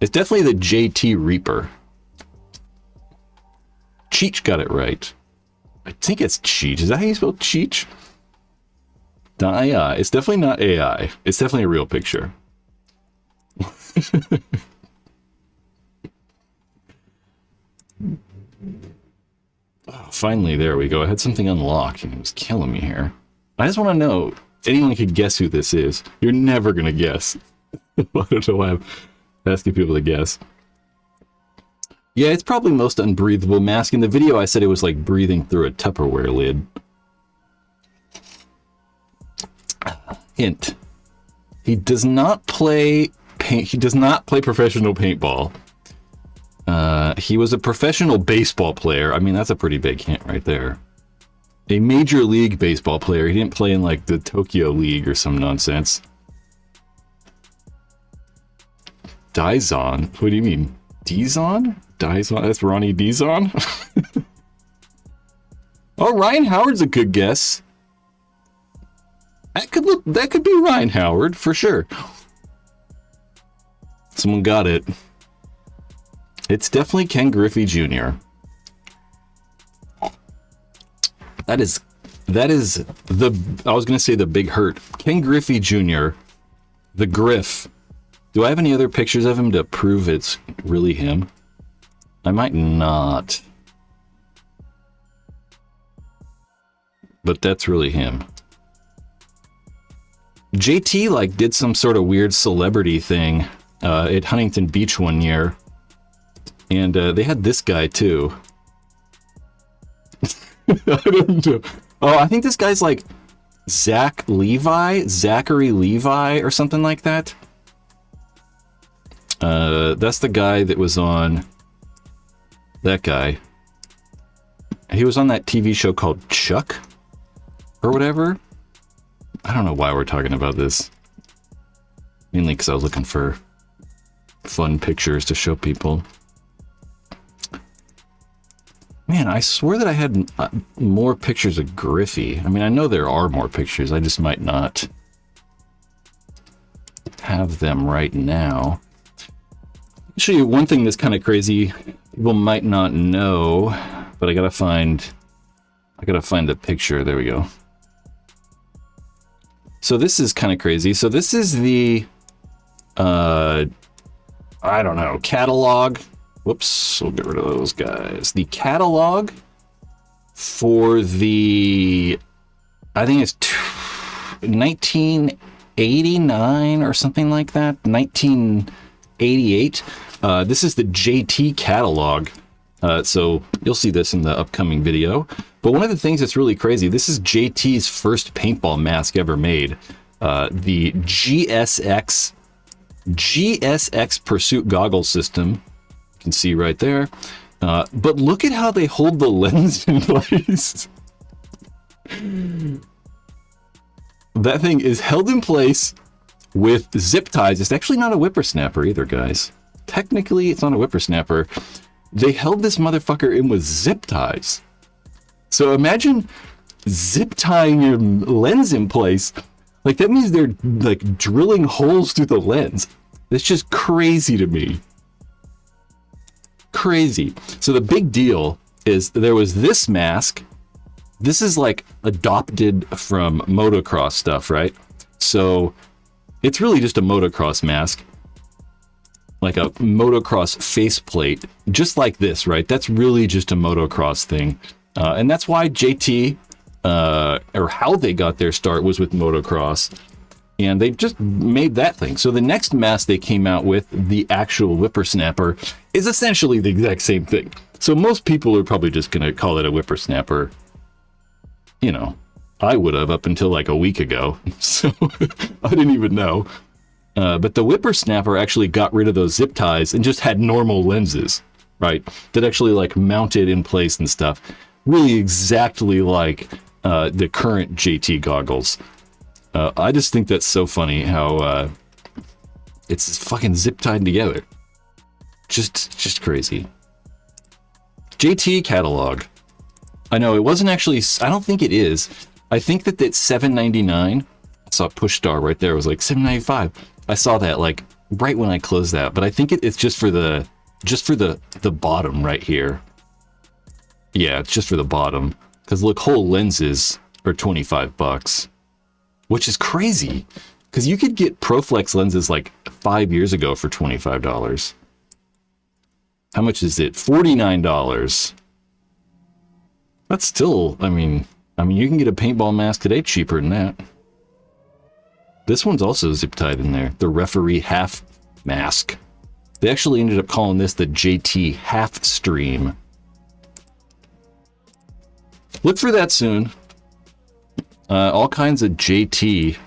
It's definitely the JT Reaper. Cheech got it right. I think it's Cheech. Is that how you spell Cheech? Not AI. It's definitely not AI. It's definitely a real picture. Oh, finally, there we go. I had something unlocked and it was killing me here. I just want to know if anyone could guess who this is. You're never going to guess. I don't know why I'm asking people to guess. Yeah, it's probably most unbreathable mask. In the video, I said it was like breathing through a Tupperware lid. Hint. He does not play professional paintball. He was a professional baseball player. I mean, that's a pretty big hint right there. A major league baseball player. He didn't play in like the Tokyo League or some nonsense. Dizon? What do you mean? Dizon? Dizon? That's Ronnie Dizon? Oh, Ryan Howard's a good guess. That could be Ryan Howard for sure. Someone got it. It's definitely Ken Griffey Jr. That is I was gonna say the big hurt. Ken Griffey Jr. The Griff. Do I have any other pictures of him to prove it's really him? I might not. But that's really him. JT like did some sort of weird celebrity thing at Huntington Beach one year. And they had this guy too. I don't know. Oh, I think this guy's like Zachary Levi or something like that. That's the guy that was on that guy. He was on that TV show called Chuck or whatever. I don't know why we're talking about this. Mainly because I was looking for fun pictures to show people. Man, I swear that I had more pictures of Griffey. I mean, I know there are more pictures. I just might not have them right now. I'll show you one thing that's kind of crazy. People might not know, but I gotta find the picture. There we go. So this is kind of crazy. So this is the, I don't know, catalog. Whoops, we'll get rid of those guys. The catalog for the, I think it's 1989 or something like that. 1988. This is the JT catalog. So you'll see this in the upcoming video. But one of the things that's really crazy, this is JT's first paintball mask ever made. the GSX Pursuit Goggle System. You can see right there. But look at how they hold the lens in place. That thing is held in place with zip ties. It's actually not a whippersnapper either, guys. Technically, it's not a whippersnapper. They held this motherfucker in with zip ties. So imagine zip tying your lens in place. Like, that means they're like drilling holes through the lens. It's just crazy to me. Crazy. So the big deal is there was this mask. This is like adopted from motocross stuff, right? So it's really just a motocross mask, like a motocross faceplate, just like this, right? That's really just a motocross thing. And that's why JT, or how they got their start, was with motocross. And they just made that thing. So the next mask they came out with, the actual whippersnapper, is essentially the exact same thing. So most people are probably just going to call it a whippersnapper. You know, I would have up until like a week ago. So I didn't even know. But the whippersnapper actually got rid of those zip ties and just had normal lenses, right? That actually like mounted in place and stuff. Really exactly like the current JT goggles. I just think that's so funny how it's fucking zip tied together. Just crazy. JT catalog. I know it wasn't actually. I don't think it is. I think that it's $7.99. I saw Push Star right there. It was like $7.95. I saw that like right when I closed that. But I think it's just for the bottom right here. Yeah, it's just for the bottom. Because look, whole lenses are $25, which is crazy. Because you could get ProFlex lenses like 5 years ago for $25. How much is it? $49. That's still, I mean, you can get a paintball mask today cheaper than that. This one's also zip tied in there. The referee half mask. They actually ended up calling this the JT half stream. Look for that soon. All kinds of JT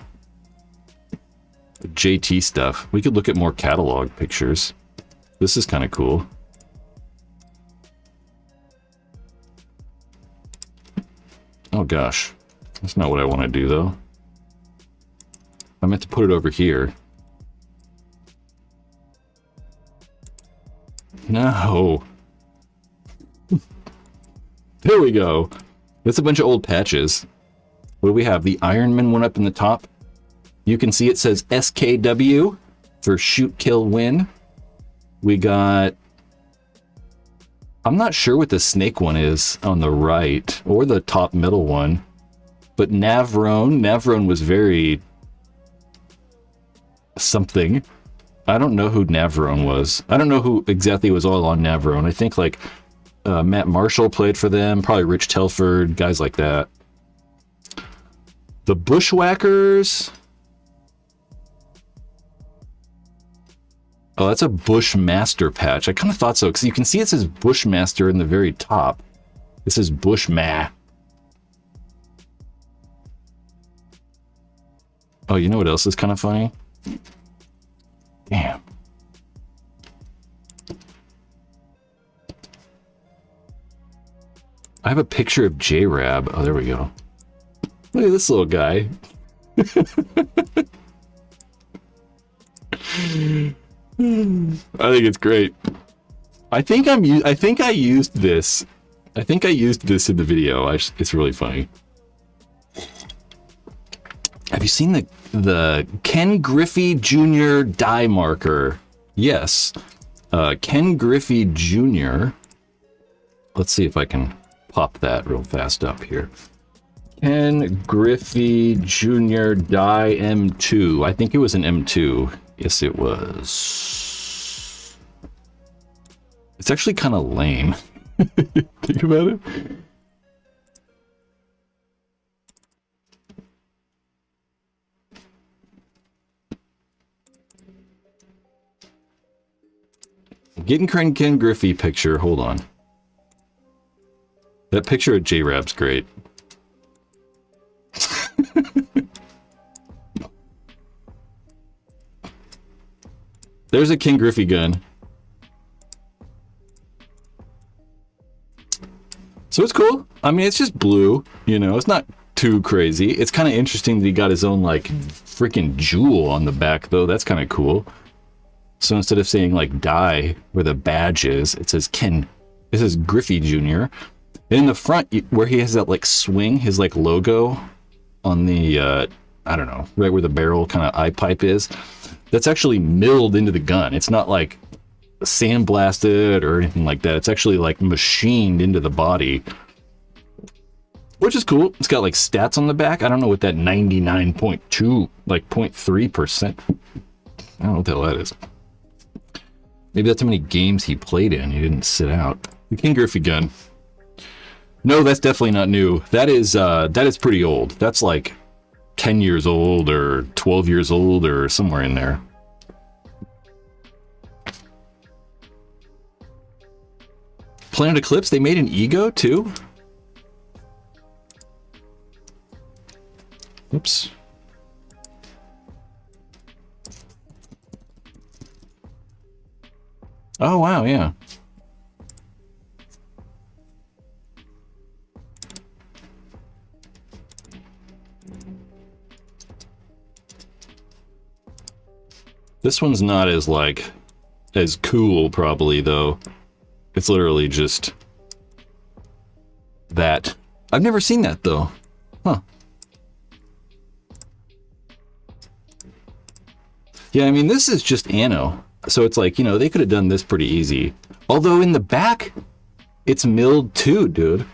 stuff. We could look at more catalog pictures. This is kind of cool. Oh gosh, that's not what I want to do though. I meant to put it over here. No. There we go. That's a bunch of old patches. What do we have? The Ironman one up in the top. You can see it says SKW for shoot, kill, win. We got... I'm not sure what the snake one is on the right, or the top middle one, but Navrone was very something. I don't know who Navrone was. I don't know who exactly was all on Navrone. I think like Matt Marshall played for them, probably Rich Telford, guys like that. The Bushwhackers. Oh, that's a Bushmaster patch. I kind of thought so, because you can see it says Bushmaster in the very top. This is Bushma. Oh, you know what else is kind of funny? Damn. I have a picture of J-Rab. Oh, there we go. Look at this little guy. I think it's great. I think I used this. I think I used this in the video. It's really funny. Have you seen the Ken Griffey Jr. die marker? Yes. Ken Griffey Jr. Let's see if I can pop that real fast up here. Ken Griffey Jr. die M2. I think it was an M2. Yes, it was. It's actually kind of lame. Think about it. Getting Ken Griffey picture. Hold on. That picture of J-Rab's great. There's a King Griffey gun. So it's cool. I mean, it's just blue, you know, it's not too crazy. It's kind of interesting that he got his own, like, freaking jewel on the back, though. That's kind of cool. So instead of saying, like, die, where the badge is, it says Ken. This is Griffey Jr. And in the front, where he has that, like, swing, his, like, logo on the, I don't know, right where the barrel kind of eye pipe is, that's actually milled into the gun. It's not, like, sandblasted or anything like that. It's actually, like, machined into the body, which is cool. It's got, like, stats on the back. I don't know what that 99.2, like, 0.3%. I don't know what the hell that is. Maybe that's how many games he played in. He didn't sit out. The King Griffey gun. No, that's definitely not new. That is pretty old. That's like 10 years old or 12 years old or somewhere in there. Planet Eclipse, they made an Ego too? Oops. Oh, wow, yeah. This one's not as, like, as cool, probably, though. It's literally just that. I've never seen that, though. Huh. Yeah, I mean, this is just Anno. So it's like, you know, they could have done this pretty easy. Although in the back, it's milled too, dude.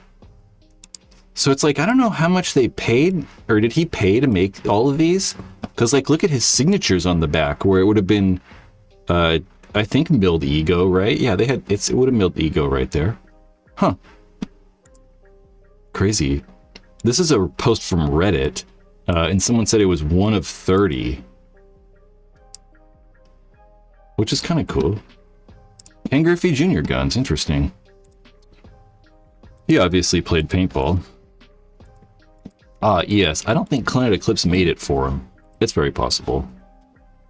So it's like, I don't know how much they paid, or did he pay to make all of these? Because, like, look at his signatures on the back, where it would have been, I think, milled Ego, right? Yeah, they had, it would have milled Ego right there. Huh. Crazy. This is a post from Reddit, and someone said it was 1 of 30. Which is kind of cool. Ken Griffey Jr. guns, interesting. He obviously played paintball. Yes, I don't think Planet Eclipse made it for him. It's very possible.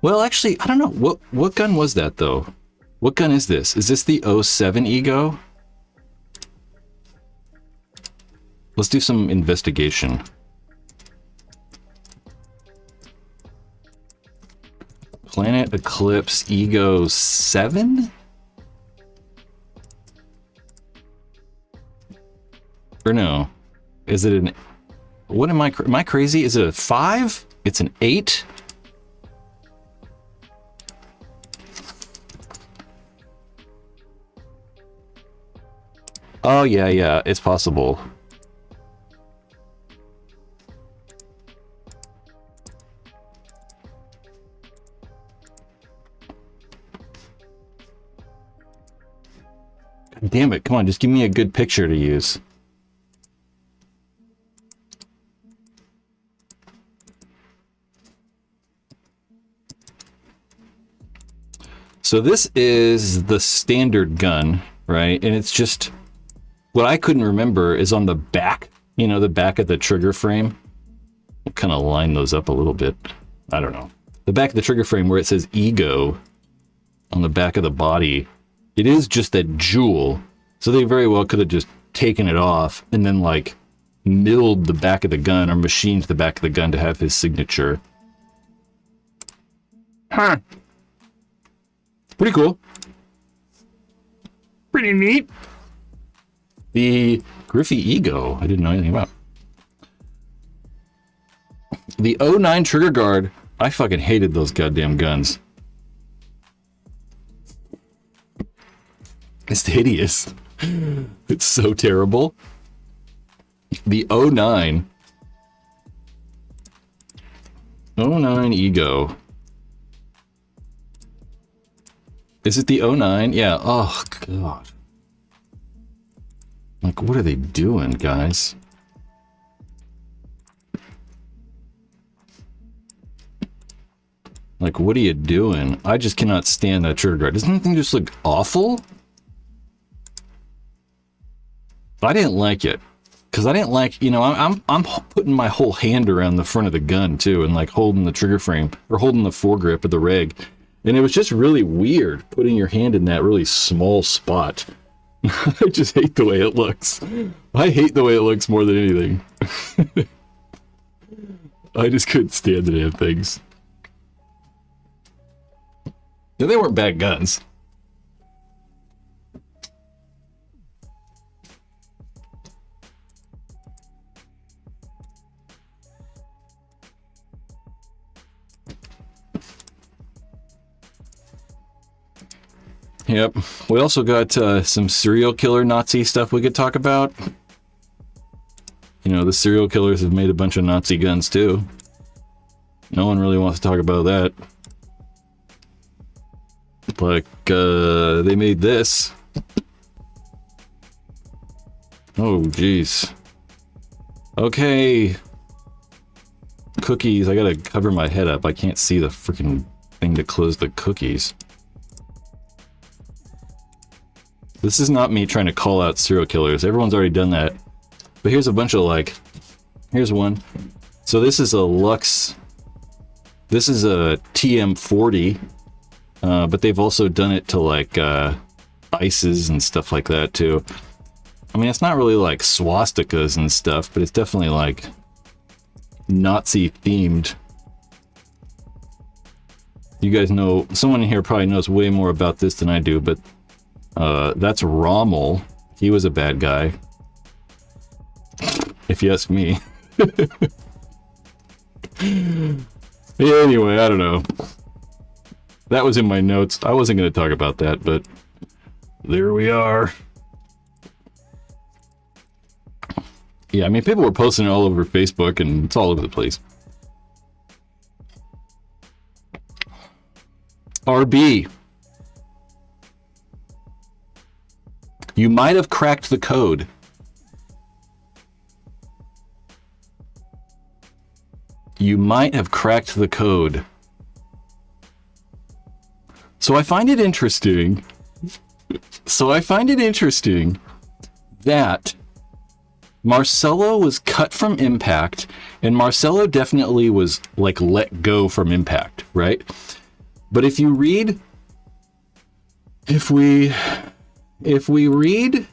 Well, actually, I don't know. What gun was that, though? What gun is this? Is this the 07 Ego? Let's do some investigation. Planet Eclipse Ego 7? Or no? Is it an... What am I crazy? Is it a 5? It's an 8? Oh, yeah, it's possible. Damn it, come on, just give me a good picture to use. So this is the standard gun, right? And it's just, what I couldn't remember is on the back, you know, the back of the trigger frame. We'll kind of line those up a little bit. I don't know. The back of the trigger frame where it says Ego on the back of the body. It is just that jewel, so they very well could have just taken it off and then, like, milled the back of the gun or machined the back of the gun to have his signature. Huh. Pretty cool. Pretty neat. The Griffey Ego, I didn't know anything about. The 09 trigger guard, I fucking hated those goddamn guns. It's hideous. It's so terrible. The 09 Ego. Is it the 09? Yeah. Oh, God. Like, what are they doing, guys? Like, what are you doing? I just cannot stand that trigger guard. Doesn't anything just look awful? I didn't like it. Because I didn't like, you know, I'm putting my whole hand around the front of the gun, too, and, like, holding the trigger frame, or holding the foregrip of the reg. And it was just really weird putting your hand in that really small spot. I just hate the way it looks. I hate the way it looks more than anything. I just couldn't stand the damn things. And they weren't bad guns. Yep. We also got some serial killer Nazi stuff we could talk about. You know, the serial killers have made a bunch of Nazi guns too. No one really wants to talk about that. Like, they made this. Oh, jeez. Okay. Cookies. I gotta cover my head up. I can't see the freaking thing to close the cookies. This is not me trying to call out serial killers. Everyone's already done that. But here's a bunch of like... Here's one. So this is a Lux... This is a TM40. But they've also done it to like ices and stuff like that too. I mean, it's not really like swastikas and stuff, but it's definitely like Nazi themed. You guys know, someone in here probably knows way more about this than I do, but that's Rommel. He was a bad guy, if you ask me. Anyway, I don't know. That was in my notes. I wasn't going to talk about that, but there we are. Yeah, I mean, people were posting it all over Facebook, and it's all over the place. RB. You might have cracked the code. You might have cracked the code. So I find it interesting. That Marcello was cut from Impact, and Marcello definitely was like let go from Impact, right? But if we read,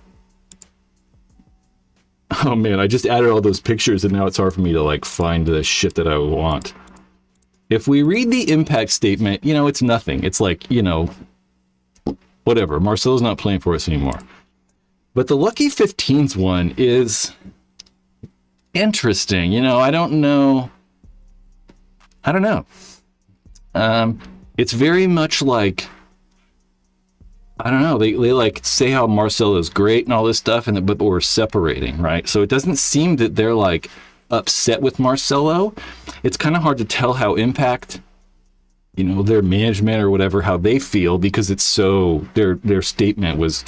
oh man, I just added all those pictures and now it's hard for me to like find the shit that I want. If we read the Impact statement, you know, it's nothing. It's like, you know, whatever. Marcello's not playing for us anymore. But the Lucky 15s one is interesting. You know, I don't know. It's very much like, I don't know. They like say how Marcello is great and all this stuff, but we're separating, right? So it doesn't seem that they're like upset with Marcello. It's kind of hard to tell how Impact, you know, their management or whatever, how they feel, because it's so, their statement was,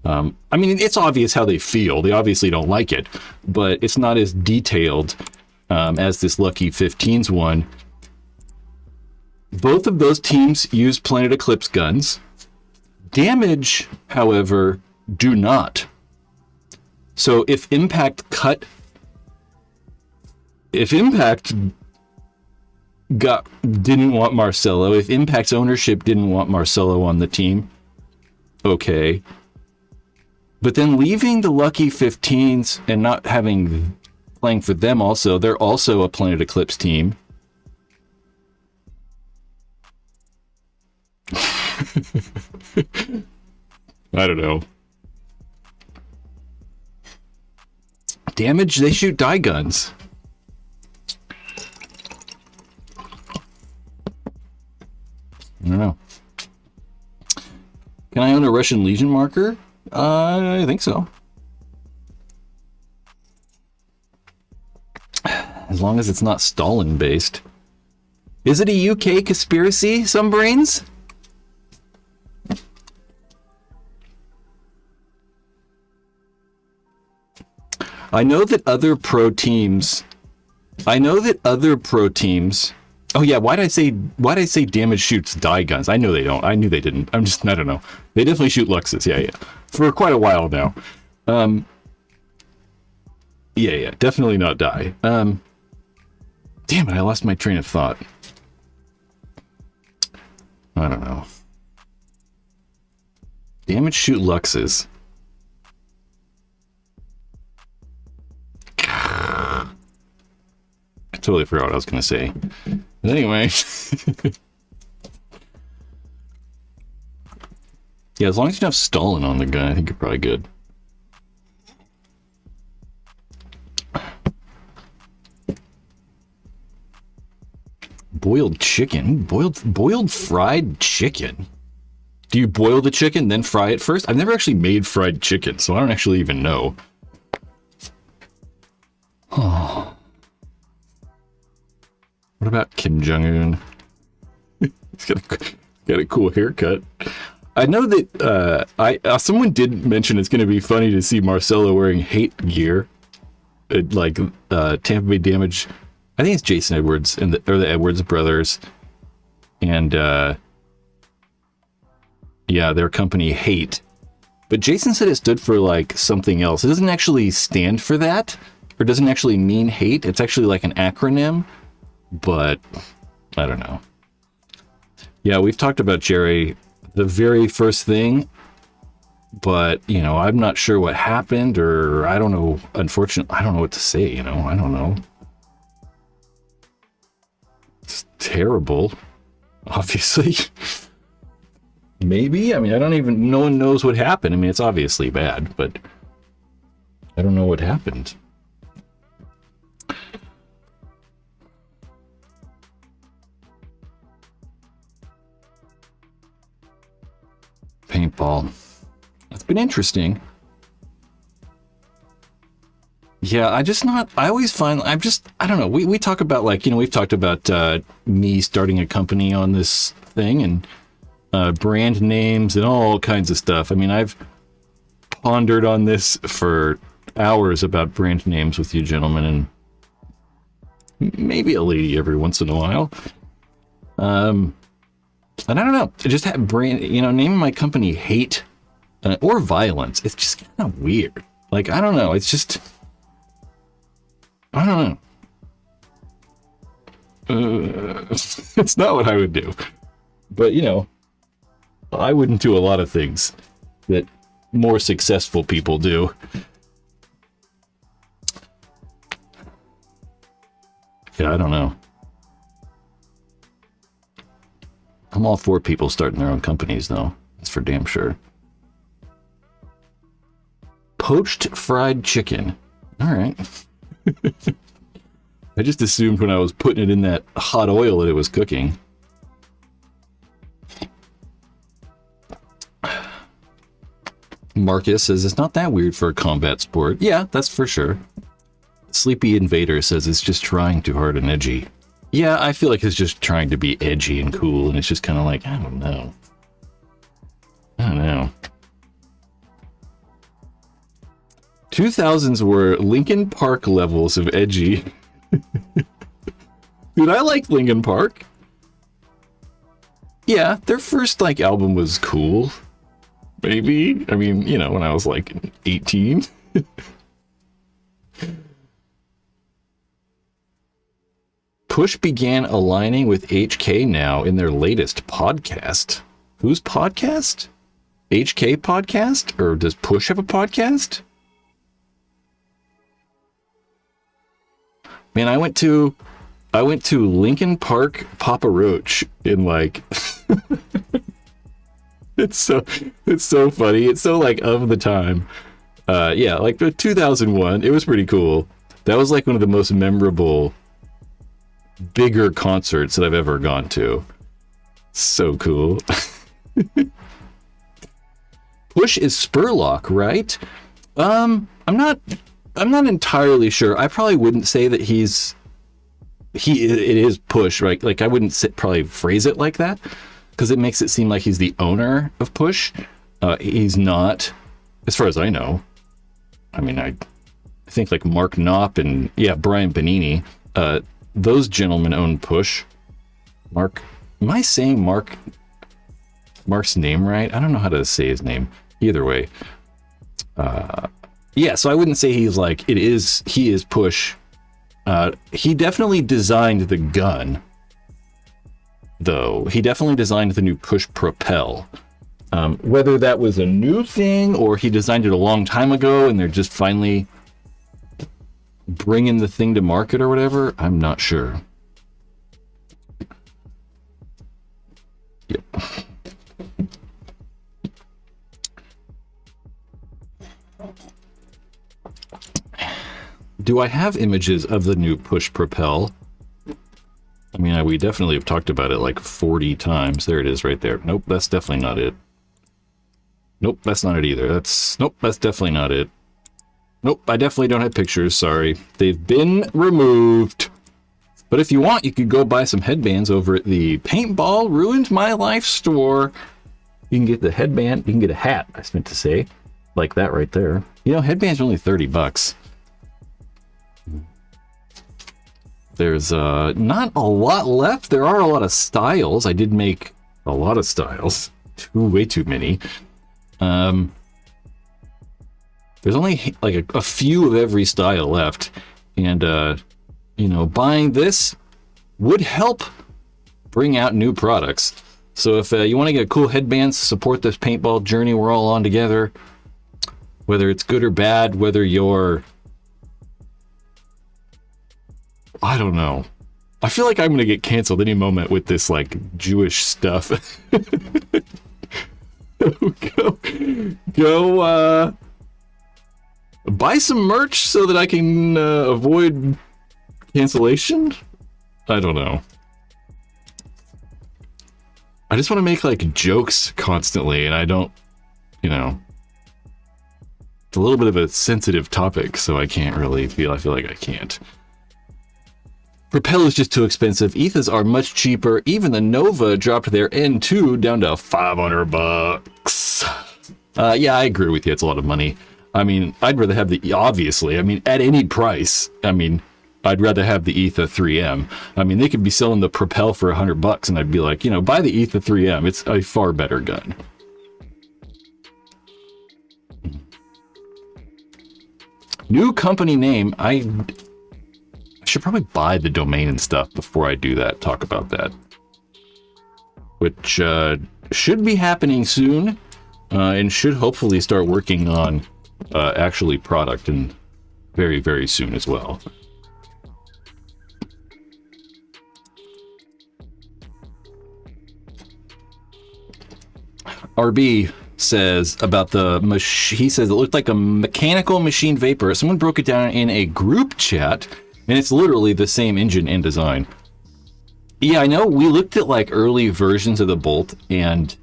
I mean, it's obvious how they feel. They obviously don't like it, but it's not as detailed as this Lucky 15s one. Both of those teams use Planet Eclipse guns. Damage, however, do not. So if Impact didn't want Marcello, if Impact's ownership didn't want Marcello on the team, okay. But then leaving the Lucky 15s and not playing for them also, they're also a Planet Eclipse team. I don't know. Damage, they shoot dye guns. I don't know. Can I own a Russian Legion marker? I think so. As long as it's not Stalin based. Is it a UK conspiracy, some brains? I know that other pro teams. Oh yeah, why'd I say Damage shoots dye guns? I know they don't. I knew they didn't. I don't know. They definitely shoot Luxes. Yeah. For quite a while now. Yeah. Definitely not dye. Damn it, I lost my train of thought. I don't know. Damage shoot Luxes. I totally forgot what I was going to say. But anyway. Yeah, as long as you don't have Stalin on the gun, I think you're probably good. Boiled chicken? Boiled fried chicken? Do you boil the chicken, then fry it first? I've never actually made fried chicken, so I don't actually even know. Oh. What about Kim Jong-un? He's got a cool haircut. I know that someone did mention it's going to be funny to see Marcello wearing hate gear, like Tampa Bay Damage. I think it's Jason Edwards or the Edwards brothers, and yeah, their company Hate. But Jason said it stood for like something else. It doesn't actually stand for that, or doesn't actually mean hate. It's actually like an acronym, but I don't know. Yeah, we've talked about Jerry, the very first thing, but you know, I'm not sure what happened, or I don't know. Unfortunately, I don't know what to say. You know, I don't know. It's terrible, obviously. Maybe. I mean, no one knows what happened. I mean, it's obviously bad, but I don't know what happened. Paintball. It's been interesting. Yeah, I always find, I don't know. We talk about, like, you know, we've talked about me starting a company on this thing, and brand names and all kinds of stuff. I mean, I've pondered on this for hours about brand names with you gentlemen, and maybe a lady every once in a while. And I don't know. I just had brand, you know, naming my company Hate or Violence. It's just kind of weird. Like, I don't know. It's just, I don't know. It's not what I would do. But, you know, I wouldn't do a lot of things that more successful people do. Yeah, I don't know. I'm all for people starting their own companies, though. That's for damn sure. Poached fried chicken. All right. I just assumed when I was putting it in that hot oil that it was cooking. Marcus says it's not that weird for a combat sport. Yeah, that's for sure. Sleepy Invader says it's just trying too hard and edgy. Yeah, I feel like it's just trying to be edgy and cool, and it's just kind of like, I don't know. 2000s were Linkin Park levels of edgy. Dude, I like Linkin Park. Yeah, their first, like, album was cool. Maybe. I mean, you know, when I was like 18. Push began aligning with HK now in their latest podcast. Whose podcast? HK podcast? Or does Push have a podcast? Man, I went to Linkin Park Papa Roach in like It's so funny. It's so like of the time. Yeah, like 2001. It was pretty cool. That was like one of the most memorable, bigger concerts that I've ever gone to. So cool. Push is Spurlock, right? I'm not entirely sure. I probably wouldn't say that it is Push, right? Like I wouldn't probably phrase it like that, because it makes it seem like he's the owner of Push. He's not, as far as I know. I mean, I think like Mark Knopp and Brian Benini, those gentlemen own Push. Mark, am I saying Mark's name right? I don't know how to say his name. Either way, so I wouldn't say he's like he is Push. He definitely designed the gun. though. He definitely designed the new push propel. Whether that was a new thing or he designed it a long time ago and they're just finally bringing the thing to market or whatever, I'm not sure. Yep. Do I have images of the new push propel? I mean, we definitely have talked about it like 40 times. There it is right there. Nope, that's definitely not it. Nope, that's not it either. Nope, that's definitely not it. Nope, I definitely don't have pictures, sorry. They've been removed. But if you want, you could go buy some headbands over at the Paintball Ruined My Life store. You can get the headband, you can get a hat, I meant to say. Like that right there. You know, headbands are only $30. There's not a lot left. There are a lot of styles. I did make a lot of styles. Way too many. There's only like a few of every style left. And, you know, buying this would help bring out new products. So if you want to get cool headbands to support this paintball journey we're all on together, whether it's good or bad, whether you're... I don't know. I feel like I'm going to get canceled any moment with this, like, Jewish stuff. Go, buy some merch so that I can avoid cancellation? I don't know. I just want to make, like, jokes constantly, and I don't, you know... It's a little bit of a sensitive topic, so I can't really I feel like I can't. Propel is just too expensive. Ethas are much cheaper. Even the Nova dropped their N2 down to $500. Yeah, I agree with you. It's a lot of money. I mean, I'd rather have the, obviously, I mean, at any price, I mean, I'd rather have the Etha 3M. I mean, they could be selling the Propel for $100 and I'd be like, you know, buy the Etha 3M. It's a far better gun. New company name. I should probably buy the domain and stuff before I do that, talk about that. Which should be happening soon, and should hopefully start working on actually product and very, very soon as well. RB says about the he says it looked like a mechanical machine vapor. Someone broke it down in a group chat, and it's literally the same engine and design. Yeah, I know. We looked at like early versions of the Bolt, and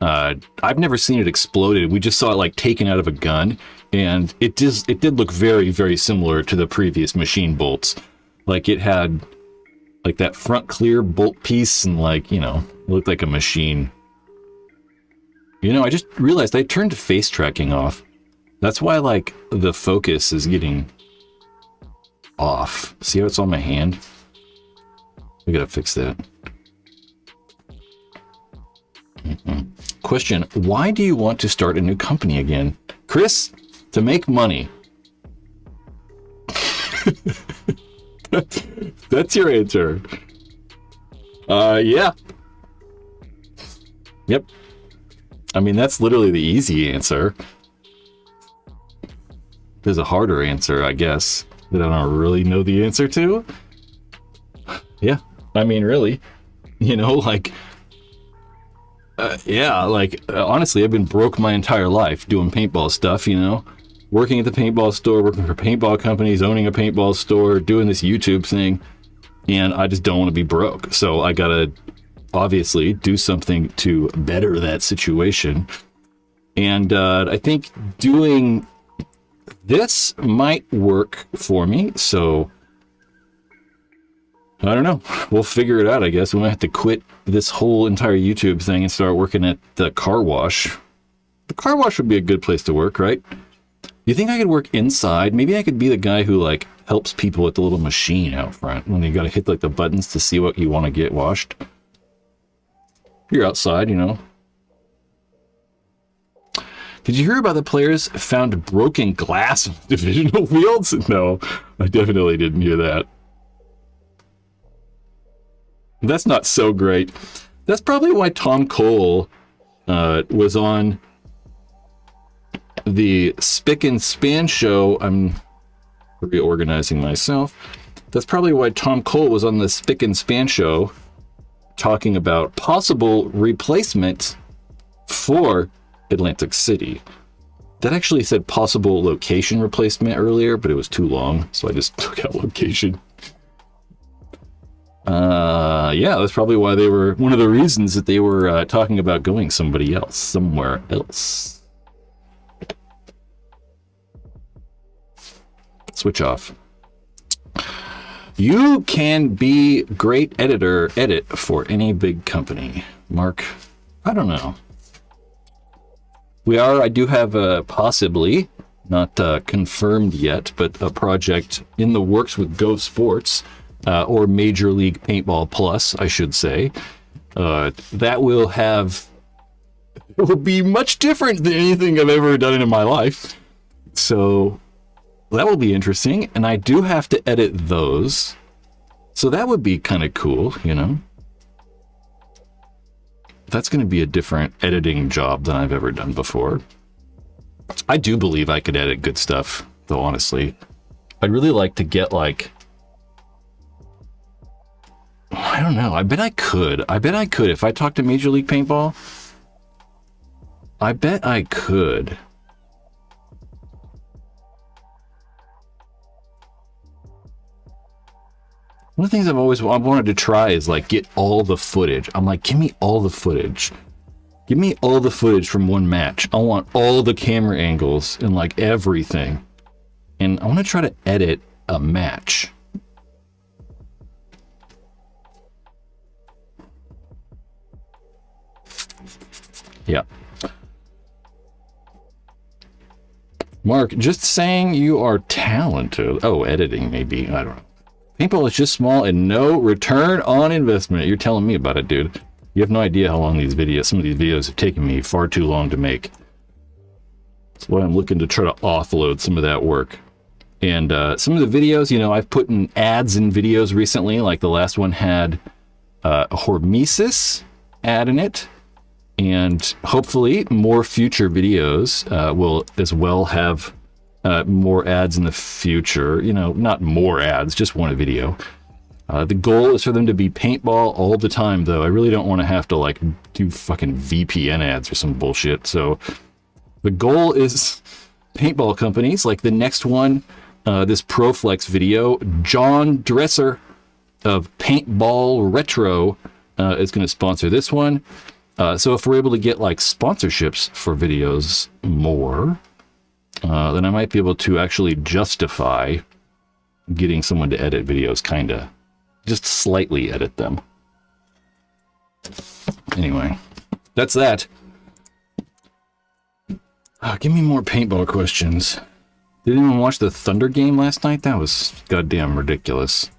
I've never seen it exploded. We just saw it like taken out of a gun, and it did look very, very similar to the previous machine bolts. Like it had like that front clear bolt piece, and like, you know, it looked like a machine. You know, I just realized I turned face tracking off. That's why like the focus is getting off. See how it's on my hand? We gotta fix that. Question: why do you want to start a new company again? Chris, to make money. That's your answer. Yeah. Yep. I mean, that's literally the easy answer. There's a harder answer, I guess, that I don't really know the answer to. Yeah, I mean, really. You know, like... yeah, like, honestly, I've been broke my entire life doing paintball stuff, you know? Working at the paintball store, working for paintball companies, owning a paintball store, doing this YouTube thing. And I just don't want to be broke. So I gotta... obviously do something to better that situation. And I think doing this might work for me. So I don't know. We'll figure it out, I guess. We might have to quit this whole entire YouTube thing and start working at the car wash. The car wash would be a good place to work, right? You think I could work inside? Maybe I could be the guy who like helps people with the little machine out front when you got to hit like the buttons to see what you want to get washed. You're outside, you know. Did you hear about the players found broken glass on divisional fields? No, I definitely didn't hear that. That's not so great. That's probably why Tom Cole was on the Spick and Span show. I'm reorganizing myself. That's probably why Tom Cole was on the Spick and Span show talking about possible replacement for Atlantic City. That actually said possible location replacement earlier, but it was too long, so I just took out location. Yeah, that's probably why they were, one of the reasons that they were talking about going somewhere else. Switch off. You can be great edit for any big company. Mark, I don't know. I do have a possibly, not confirmed yet, but a project in the works with Go Sports, or Major League Paintball Plus, I should say. That it will be much different than anything I've ever done in my life. So that will be interesting, and I do have to edit those. So that would be kind of cool, you know? That's going to be a different editing job than I've ever done before. I do believe I could edit good stuff, though, honestly. I'd really like to get, like... I don't know. I bet I could. If I talked to Major League Paintball, I bet I could. One of the things I've always wanted to try is like get all the footage. I'm like, give me all the footage. Give me all the footage from one match. I want all the camera angles and like everything. And I want to try to edit a match. Yeah. Mark, just saying you are talented. Oh, editing maybe. I don't know. Paintball is just small and no return on investment. You're telling me about it, dude. You have no idea how long some of these videos have taken me far too long to make. That's why I'm looking to try to offload some of that work. And some of the videos, you know, I've put in ads in videos recently. Like the last one had a Hormesis ad in it. And hopefully more future videos will as well have more ads in the future. You know, not more ads, just one video. The goal is for them to be paintball all the time, though. I really don't want to have to like do fucking VPN ads or some bullshit. So the goal is paintball companies. Like the next one, this ProFlex video, John Dresser of Paintball Retro is going to sponsor this one. So if we're able to get like sponsorships for videos more, then I might be able to actually justify getting someone to edit videos, kinda. Just slightly edit them. Anyway, that's that. Give me more paintball questions. Did anyone watch the Thunder game last night? That was goddamn ridiculous.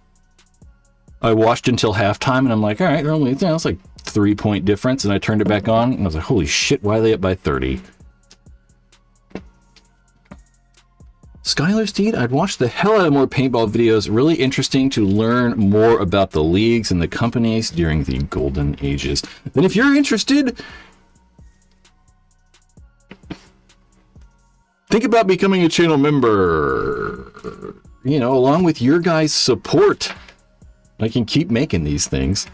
I watched until halftime and I'm like, all right, it's like 3-point difference, and I turned it back on and I was like, holy shit, why are they up by 30? Skylar Steed, I'd watch the hell out of more paintball videos. Really interesting to learn more about the leagues and the companies during the golden ages. And if you're interested, think about becoming a channel member. You know, along with your guys' support, I can keep making these things.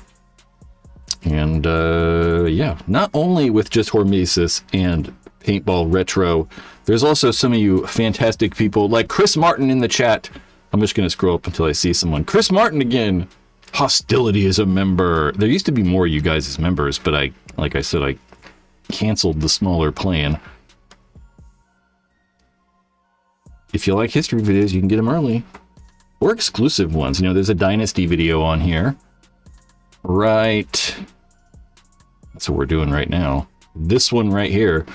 And yeah, not only with just Hormesis and Paintball Retro, there's also some of you fantastic people like Chris Martin in the chat. I'm just going to scroll up until I see someone. Chris Martin again. Hostility is a member. There used to be more of you guys as members, but like I said, I canceled the smaller plan. If you like history videos, you can get them early. Or exclusive ones. You know, there's a Dynasty video on here. Right. That's what we're doing right now. This one right here.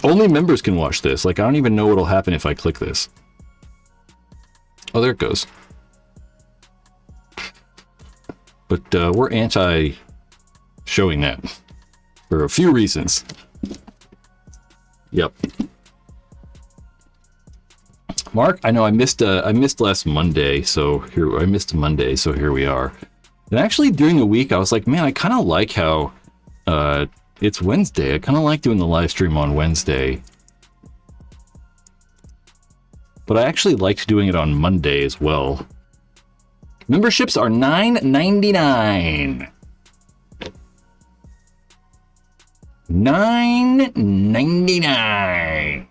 Only members can watch this. Like, I don't even know what'll happen if I click this. Oh, there it goes. But we're anti-showing that for a few reasons. Yep. Mark, I know I missed last Monday, so here we are. And actually, during the week, I was like, man, I kind of like how it's Wednesday. I kind of like doing the live stream on Wednesday. But I actually liked doing it on Monday as well. Memberships are $9.99. $9.99.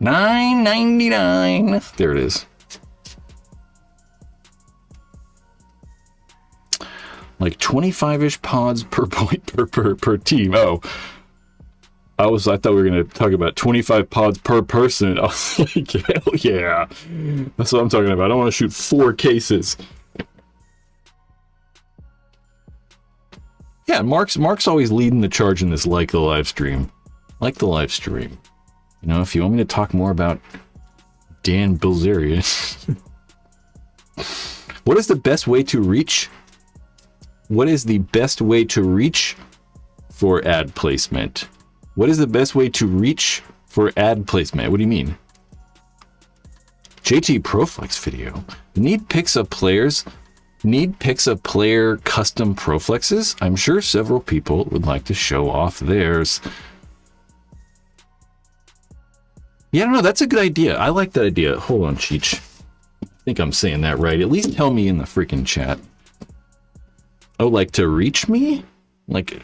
$9.99. There it is. Like 25-ish pods per point per team. Oh. I thought we were going to talk about 25 pods per person. I was like, hell yeah. That's what I'm talking about. I want to shoot 4 cases. Yeah, Mark's always leading the charge in this like the live stream. Like the live stream. You know, if you want me to talk more about Dan Bilzerian. What is the best way to reach? What is the best way to reach for ad placement? What is the best way to reach for ad placement? What do you mean? JT Proflex video. Need pics of players? Need pics of player custom Proflexes? I'm sure several people would like to show off theirs. Yeah, I don't know. That's a good idea. I like that idea. Hold on, Cheech. I think I'm saying that right. At least tell me in the freaking chat. Oh, like to reach me? Like...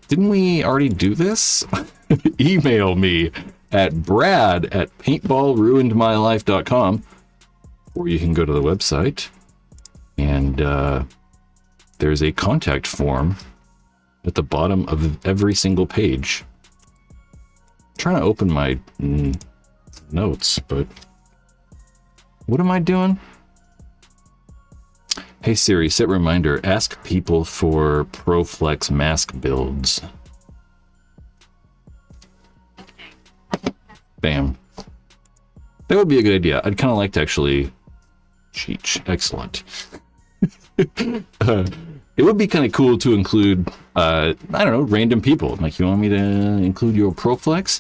Didn't we already do this? Email me at brad@paintballruinedmylife.com, or you can go to the website and there's a contact form at the bottom of every single page. I'm trying to open my notes, but what am I doing? Hey Siri, set reminder, ask people for Proflex mask builds. Bam. That would be a good idea. I'd kind of like to actually... Cheech. Excellent. It would be kind of cool to include, I don't know, random people. Like, you want me to include your Proflex?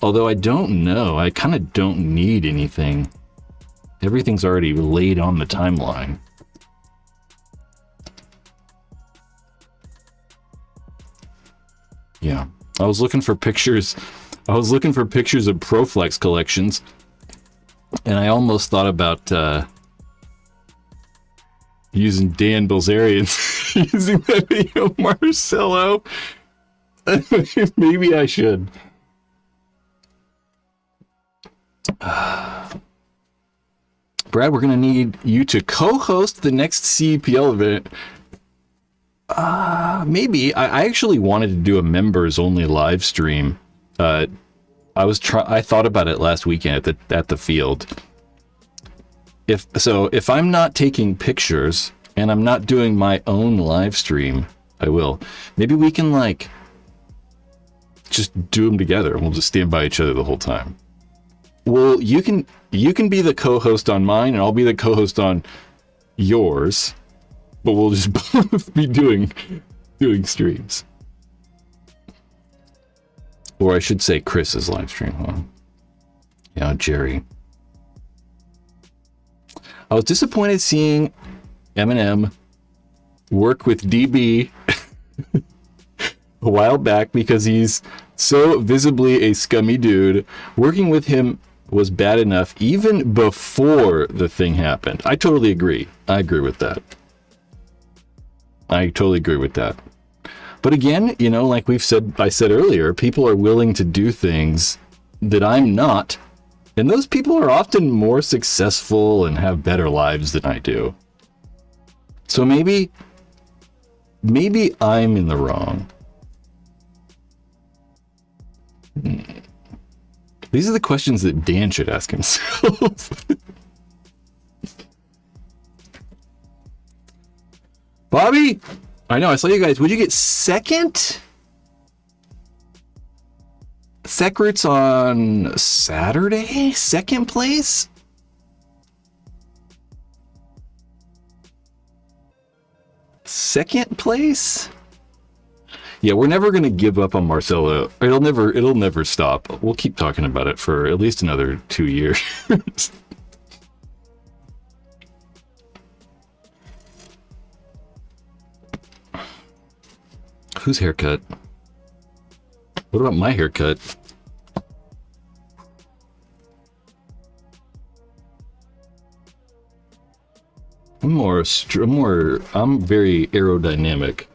Although I don't know. I kind of don't need anything. Everything's already laid on the timeline. Yeah, I was looking for pictures. I was looking for pictures of Proflex collections, and I almost thought about using Dan Bilzerian, using that video, Marcello. Maybe I should. Brad, we're gonna need you to co-host the next CEPL event. Maybe. I actually wanted to do a members only live stream. I thought about it last weekend at the field. If I'm not taking pictures and I'm not doing my own live stream, I will. Maybe we can like just do them together and we'll just stand by each other the whole time. Well, you can be the co-host on mine and I'll be the co-host on yours. But we'll just both be doing streams. Or I should say Chris's live stream, huh? Yeah, Jerry. I was disappointed seeing Eminem work with DB a while back because he's so visibly a scummy dude. Working with him was bad enough even before the thing happened. I totally agree. I agree with that. I totally agree with that. But again, you know, like I said earlier, people are willing to do things that I'm not. And those people are often more successful and have better lives than I do. So maybe I'm in the wrong. These are the questions that Dan should ask himself. Bobby, I know, I saw you guys. Would you get second? Secrets on Saturday? Second place? Second place? Yeah, we're never going to give up on Marcello. It'll never stop. We'll keep talking about it for at least another 2 years. Whose haircut? What about my haircut? I'm very aerodynamic.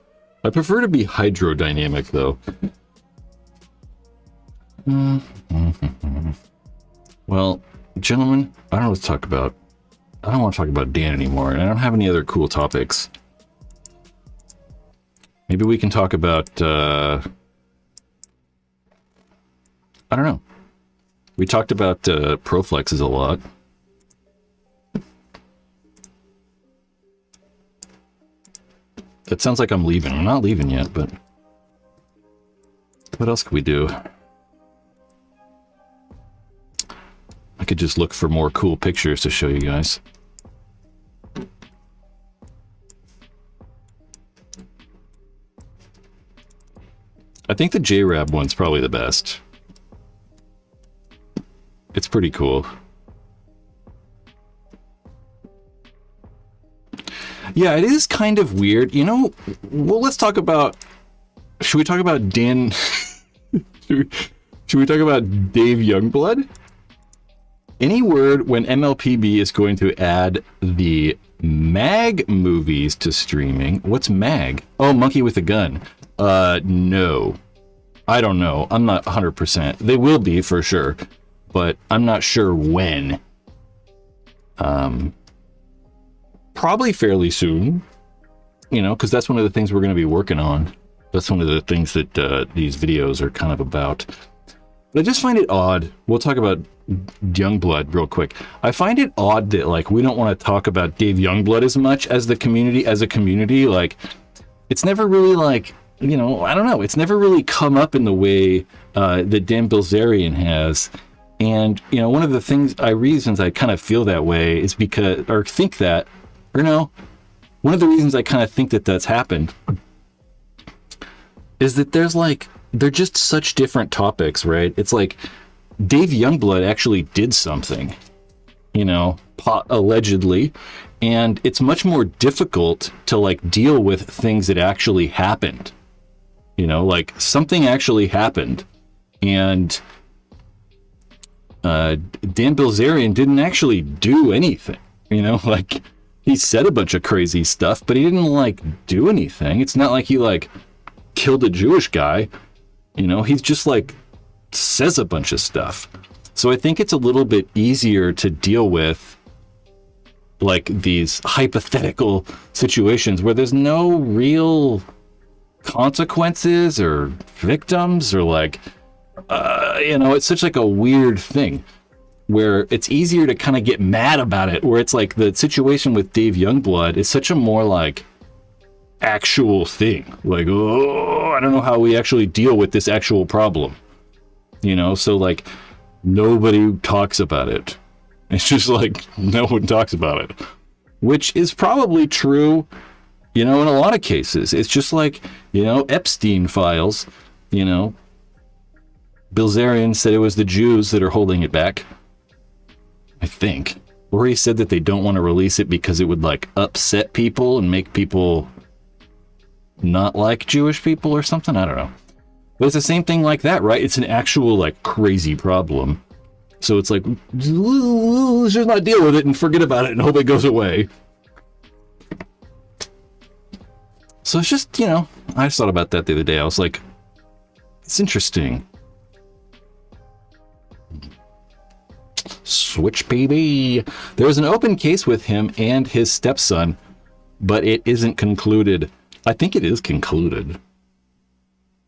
I prefer to be hydrodynamic, though. Well, gentlemen, I don't want to talk about Dan anymore, and I don't have any other cool topics. Maybe we can talk about, I don't know. We talked about Proflexes a lot. It sounds like I'm leaving. I'm not leaving yet, but what else could we do? I could just look for more cool pictures to show you guys. I think the JRAB one's probably the best. It's pretty cool. Yeah, it is kind of weird. You know, well, let's talk about... Should we talk about Dan... should we talk about Dave Youngblood? Any word when MLPB is going to add the MAG movies to streaming? What's MAG? Oh, Monkey with a Gun. No. I don't know. I'm not 100%. They will be for sure, but I'm not sure when. Probably fairly soon, you know, because that's one of the things we're going to be working on. That's one of the things that these videos are kind of about. But I just find it odd. We'll talk about Youngblood real quick. I find it odd that, like, we don't want to talk about Dave Youngblood as much as the community, as a community. Like, it's never really, like, you know, I don't know. It's never really come up in the way that Dan Bilzerian has. And, you know, one of the reasons I kind of feel that way is because, or think that, or no, one of the reasons I kind of think that that's happened is that they're just such different topics, right? It's like Dave Youngblood actually did something, you know, allegedly, and it's much more difficult to, like, deal with things that actually happened. You know, like, something actually happened, and Dan Bilzerian didn't actually do anything, you know, like, he said a bunch of crazy stuff, but he didn't, like, do anything. It's not like he, like, killed a Jewish guy, you know, he's just, like, says a bunch of stuff. So I think it's a little bit easier to deal with, like, these hypothetical situations where there's no real consequences or victims, or, like, you know, it's such, like, a weird thing where it's easier to kind of get mad about it, where it's like the situation with Dave Youngblood is such a more, like, actual thing. Like, oh, I don't know how we actually deal with this actual problem. You know, so, like, nobody talks about it. It's just like, no one talks about it. Which is probably true, you know, in a lot of cases. It's just like, you know, Epstein files, you know. Bilzerian said it was the Jews that are holding it back, I think. Or he said that they don't want to release it because it would, like, upset people and make people not like Jewish people or something. I don't know. But it's the same thing like that, right? It's an actual, like, crazy problem. So it's like, let's just not deal with it and forget about it and hope it goes away. So it's just, you know, I just thought about that the other day. I was like, it's interesting. Switch PB. There's an open case with him and his stepson, but it isn't concluded. I think it is concluded.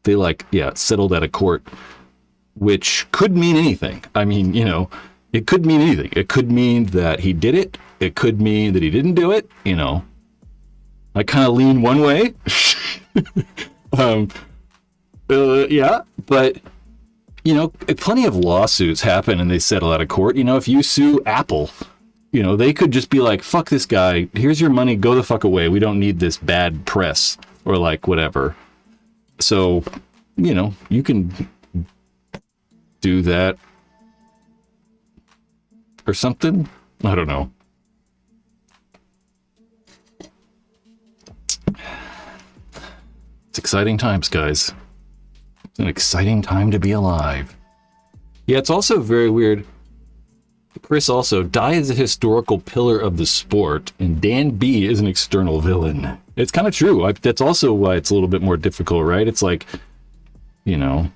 They, like, yeah, settled at a court, which could mean anything. I mean, you know, it could mean anything. It could mean that he did it. It could mean that he didn't do it. You know, I kind of lean one way. Yeah, but, you know, plenty of lawsuits happen and they settle out of court. You know, if you sue Apple, you know, they could just be like, fuck this guy. Here's your money. Go the fuck away. We don't need this bad press, or, like, whatever. So, you know, you can do that or something. I don't know. It's exciting times, guys. It's an exciting time to be alive. Yeah, it's also very weird. Chris also, Dai is a historical pillar of the sport, and Dan B is an external villain. It's kind of true. That's also why it's a little bit more difficult, right? It's like, you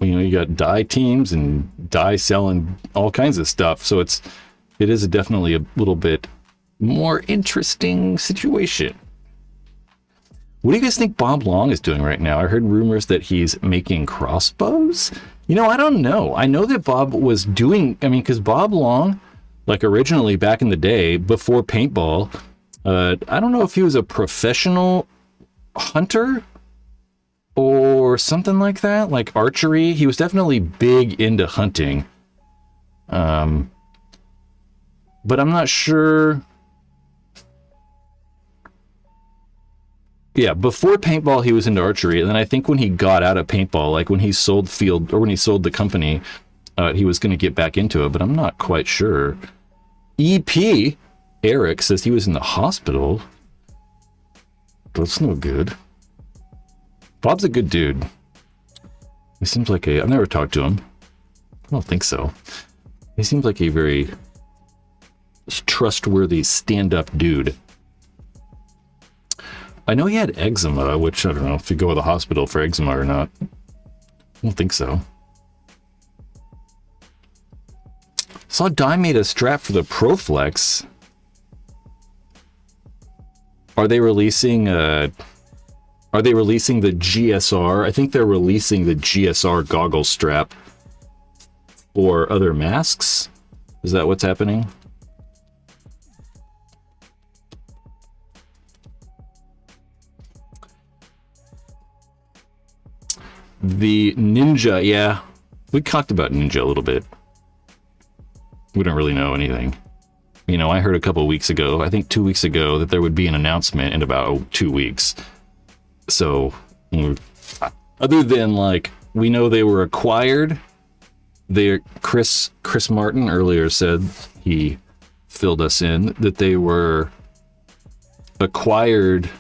got Dai teams and Dai selling all kinds of stuff. So it is definitely a little bit more interesting situation. What do you guys think Bob Long is doing right now? I heard rumors that he's making crossbows. I don't know. I know that Bob was doing, because Bob Long, like originally back in the day, before paintball, I don't know if he was a professional hunter or something like that, like archery. He was definitely big into hunting. But I'm not sure. Yeah, before paintball, he was into archery. And then I think when he got out of paintball, like when he sold when he sold the company, he was going to get back into it, but I'm not quite sure. EP, Eric, says he was in the hospital. That's no good. Bob's a good dude. He seems like I've never talked to him. I don't think so. He seems like a very trustworthy stand-up dude. I know he had eczema, which I don't know if you go to the hospital for eczema or not. I don't think so. Saw Dai made a strap for the ProFlex. Are they releasing the GSR? I think they're releasing the GSR goggle strap for other masks. Is that what's happening? The Ninja, yeah. We talked about Ninja a little bit. We don't really know anything. I heard a couple weeks ago, I think 2 weeks ago, that there would be an announcement in about 2 weeks. So, other than we know they were acquired, Chris Martin earlier said, he filled us in, that they were acquired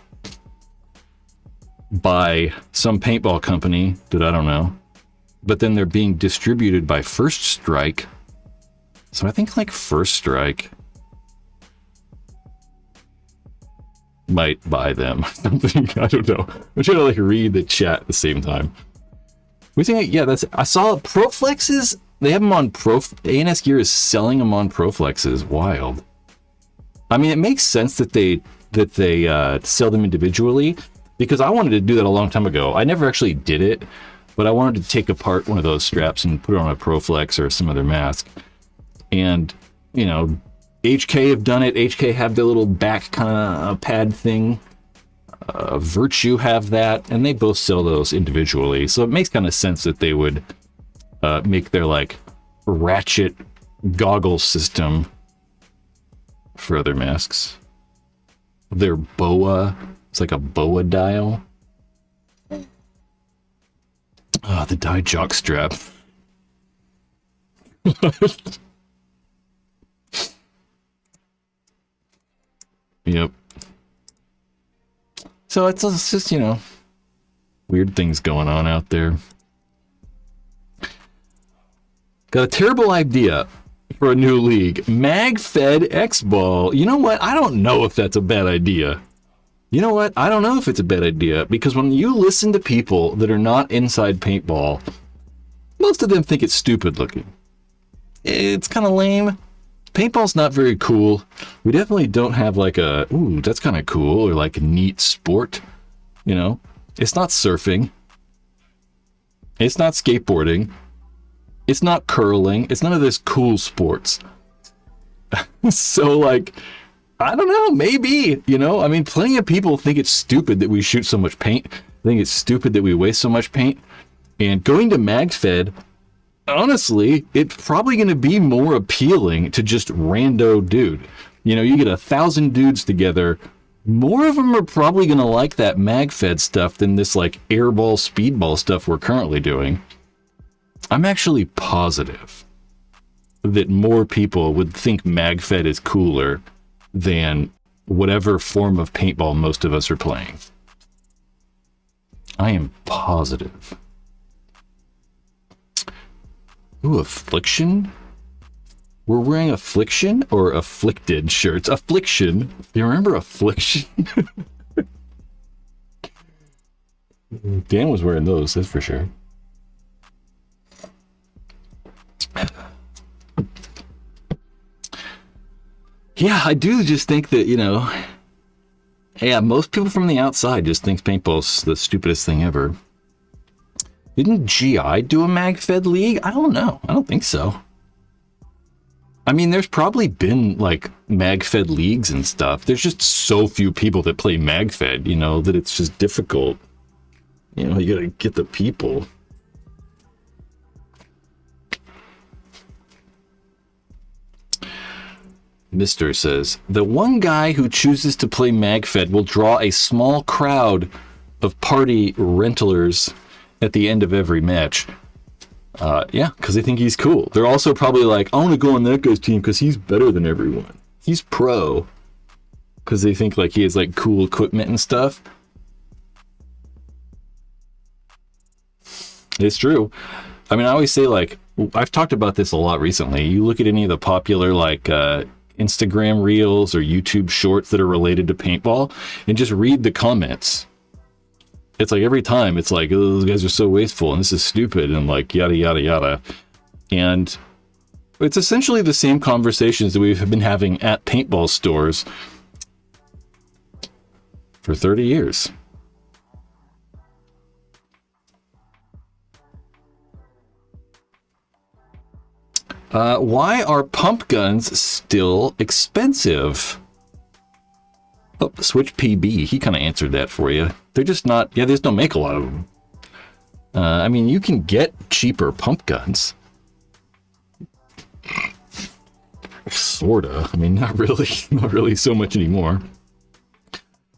by some paintball company that I don't know, but then they're being distributed by First Strike. So I think First Strike might buy them. I don't know. I'm trying to read the chat at the same time. We think, yeah, I saw ProFlexes. They have them on ANS Gear is selling them on ProFlexes. Wild. It makes sense that they sell them individually, because I wanted to do that a long time ago. I never actually did it, but I wanted to take apart one of those straps and put it on a ProFlex or some other mask. And, HK have done it. HK have the little back kind of pad thing. Virtue have that, and they both sell those individually. So it makes kind of sense that they would make their ratchet goggle system for other masks. Their BOA. It's like a BOA dial. Oh, the Dai jock strap. Yep. So it's just, weird things going on out there. Got a terrible idea for a new league. MagFed X-Ball. You know what? I don't know if that's a bad idea. I don't know if it's a bad idea, because when you listen to people that are not inside paintball, most of them think it's stupid looking. It's kind of lame. Paintball's not very cool. We definitely don't have ooh, that's kind of cool, or a neat sport. It's not surfing. It's not skateboarding. It's not curling. It's none of this cool sports. So I don't know, maybe, plenty of people think it's stupid that we shoot so much paint. I think it's stupid that we waste so much paint. And going to MagFed, honestly, it's probably going to be more appealing to just rando dude. You get 1,000 dudes together. More of them are probably going to like that MagFed stuff than this airball, speedball stuff we're currently doing. I'm actually positive that more people would think MagFed is cooler than whatever form of paintball most of us are playing. I am positive. Ooh, Affliction? We're wearing Affliction or Afflicted shirts? Affliction. Do you remember Affliction? Dan was wearing those, that's for sure. Yeah, I do just think that, you know, yeah, most people from the outside just think paintball's the stupidest thing ever. Didn't GI do a MagFed league? I don't know. I don't think so. I mean, there's probably been, like, MagFed leagues and stuff. There's just so few people that play MagFed, you know, that it's just difficult. You know, you gotta get the people. Mister says, the one guy who chooses to play MagFed will draw a small crowd of party rentalers at the end of every match. Yeah, because they think he's cool. They're also probably like, I want to go on that guy's team because he's better than everyone. He's pro. Because they think like he has like cool equipment and stuff. It's true. I mean, I always say, like, I've talked about this a lot recently. You look at any of the popular, like, Instagram reels or YouTube shorts that are related to paintball and just read the comments. It's like every time it's like, oh, those guys are so wasteful and this is stupid and like yada, yada, yada. And it's essentially the same conversations that we've been having at paintball stores for 30 years. Why are pump guns still expensive? Oh, Switch PB, he kind of answered that for you. They're just not, yeah, they just don't make a lot of them. I mean, you can get cheaper pump guns. Sorta. I mean, not really so much anymore.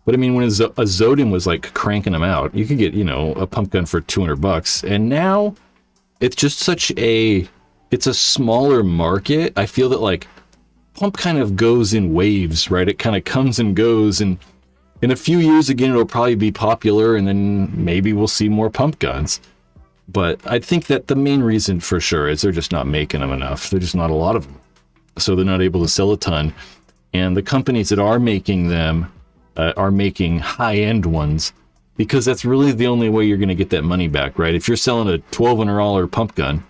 But I mean, when a Zodin was like cranking them out, you could get, you know, a pump gun for $200. And now it's just it's a smaller market. I feel that like pump kind of goes in waves, right? It kind of comes and goes, and in a few years again it'll probably be popular, and then maybe we'll see more pump guns. But I think that the main reason for sure is they're just not making them enough. There's just not a lot of them, so they're not able to sell a ton. And the companies that are making them are making high-end ones, because that's really the only way you're going to get that money back, right? If you're selling a $1,200 pump gun,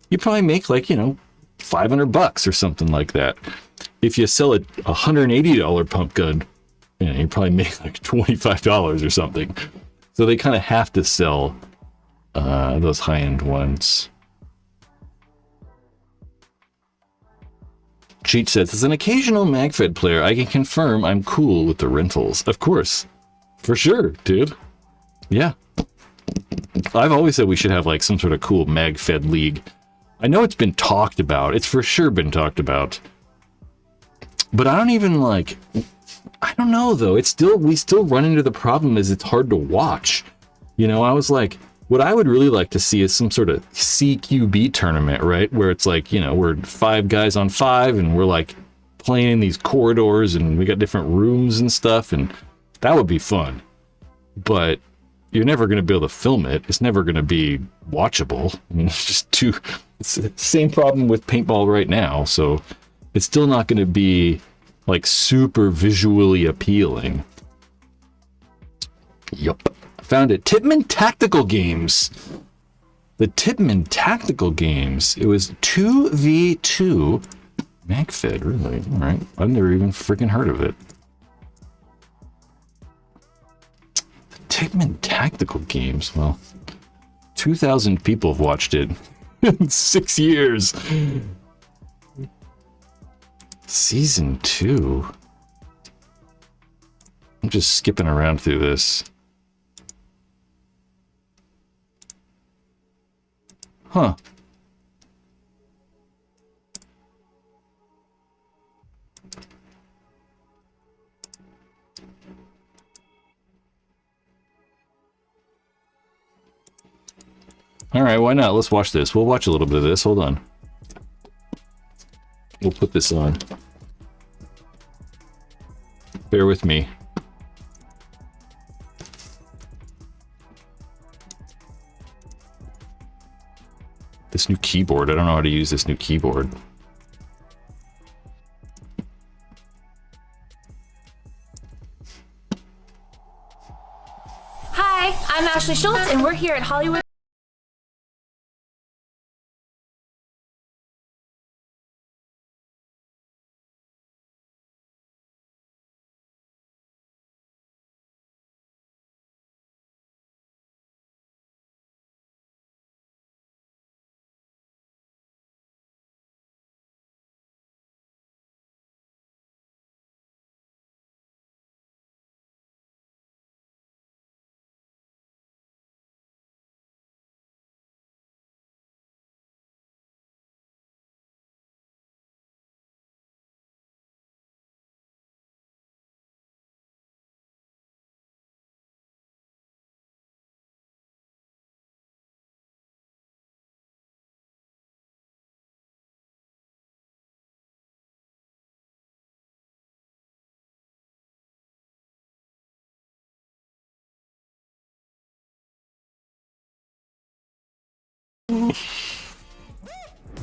you probably make like, you know, $500 or something like that. If you sell a $180 pump gun, you know, you probably make like $25 or something. So they kind of have to sell those high-end ones. Cheat says, as an occasional MagFed player, I can confirm I'm cool with the rentals. Of course. For sure, dude. Yeah. I've always said we should have like some sort of cool MagFed league. I know it's been talked about. It's for sure been talked about. But I don't even like, I don't know though. We still run into the problem is it's hard to watch. You know, I was like, what I would really like to see is some sort of CQB tournament, right? Where it's like, you know, we're 5 guys on 5 and we're like playing in these corridors and we got different rooms and stuff, and that would be fun. But you're never going to be able to film it. It's never going to be watchable. I mean, it's just it's the same problem with paintball right now. So it's still not going to be like super visually appealing. Yup. Found it. Tipman Tactical Games. The Tipman Tactical Games. It was 2v2 MagFed, really? All right. I've never even freaking heard of it. Tipman Tactical Games. Well, 2,000 people have watched it in 6 years. Season 2. I'm just skipping around through this. Huh. All right, why not? Let's watch this. We'll watch a little bit of this. Hold on. We'll put this on. Bear with me. new keyboard. I don't know how to use this new keyboard. Hi, I'm Ashley Schultz, and we're here at Hollywood.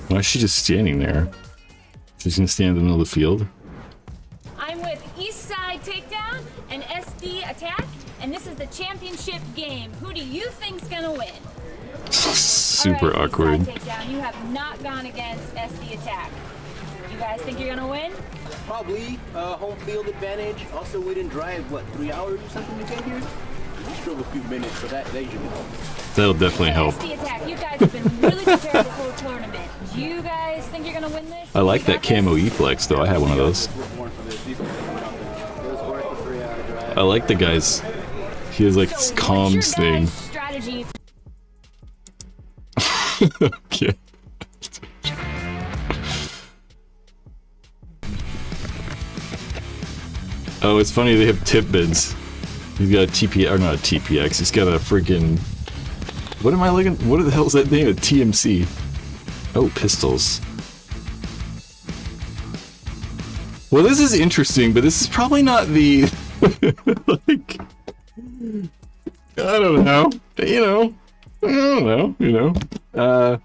Why is she just standing there? She's gonna stand in the middle of the field? I'm with Eastside Takedown and SD Attack, and this is the championship game. Who do you think's gonna win? Super All right, awkward. Eastside Takedown, you have not gone against SD Attack. You guys think you're gonna win? Probably home field advantage. Also, we didn't drive, what, 3 hours or something to get here? We just drove a few minutes, so that should help. That'll definitely help. SD Attack, you guys have been really prepared the whole tournament. Do you guys think you're gonna win this? I like that camo E-Flex though. I had one of those. I like the guy's. He has like this comms thing. Strategy. Okay. Oh, it's funny they have tip bids. He's got a TP, or not a TPX. He's got a freaking. What am I looking? What the hell is that thing? A TMC. Oh, pistols. Well, this is interesting, but this is probably not the. Like. I don't know. You know. I don't know. You know.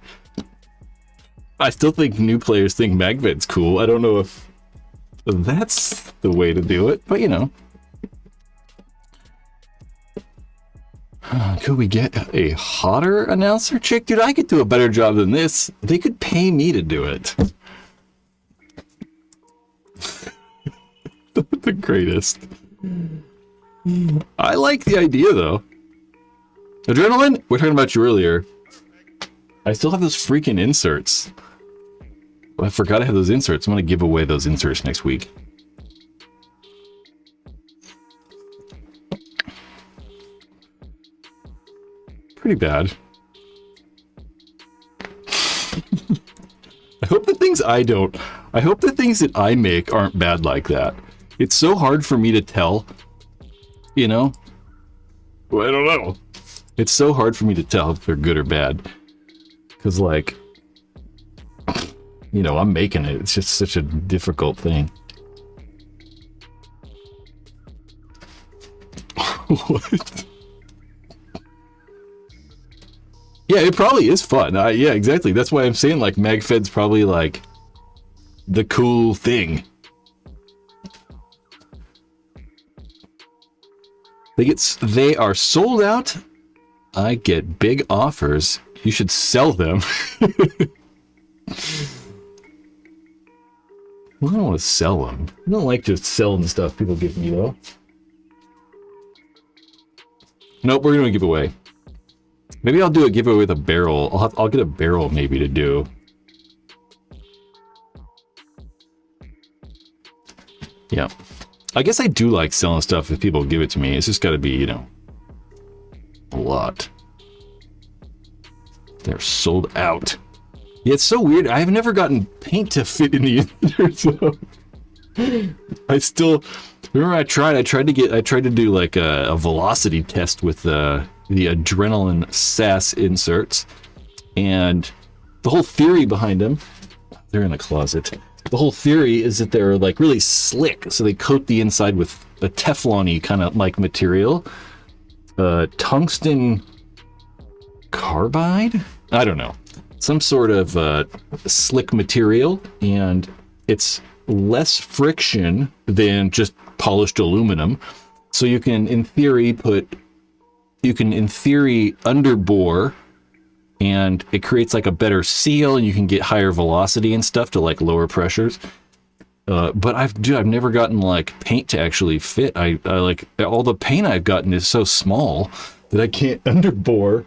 I still think new players think Magved's cool. I don't know if that's the way to do it, but you know. Could we get a hotter announcer chick? Dude, I could do a better job than this. They could pay me to do it. The greatest. I like the idea, though. Adrenaline? We're talking about you earlier. I still have those freaking inserts. I forgot I have those inserts. I'm going to give away those inserts next week. Pretty bad. I hope the things I hope the things that I make aren't bad like that. It's so hard for me to tell, you know? Well, I don't know. It's so hard for me to tell if they're good or bad. Because, like, you know, I'm making it. It's just such a difficult thing. What? Yeah, it probably is fun. Yeah, exactly. That's why I'm saying, like, MagFed's probably, like, the cool thing. They are sold out. I get big offers. You should sell them. I don't want to sell them. I don't like just selling stuff people give me, though. Nope, we're going to give away. Maybe I'll do a giveaway with a barrel. I'll get a barrel maybe to do. Yeah. I guess I do like selling stuff if people give it to me. It's just got to be, you know, a lot. They're sold out. Yeah, it's so weird. I have never gotten paint to fit in the inserts. I still remember I tried to do like a velocity test with the adrenaline SAS inserts, and the whole theory behind them, they're in a closet. The whole theory is that they're like really slick, so they coat the inside with a Teflon-y kind of like material, tungsten carbide. I don't know. some sort of slick material, and it's less friction than just polished aluminum. So you can, in theory, underbore, and it creates like a better seal, and you can get higher velocity and stuff to like lower pressures. But I've never gotten like paint to actually fit. I like all the paint I've gotten is so small that I can't underbore.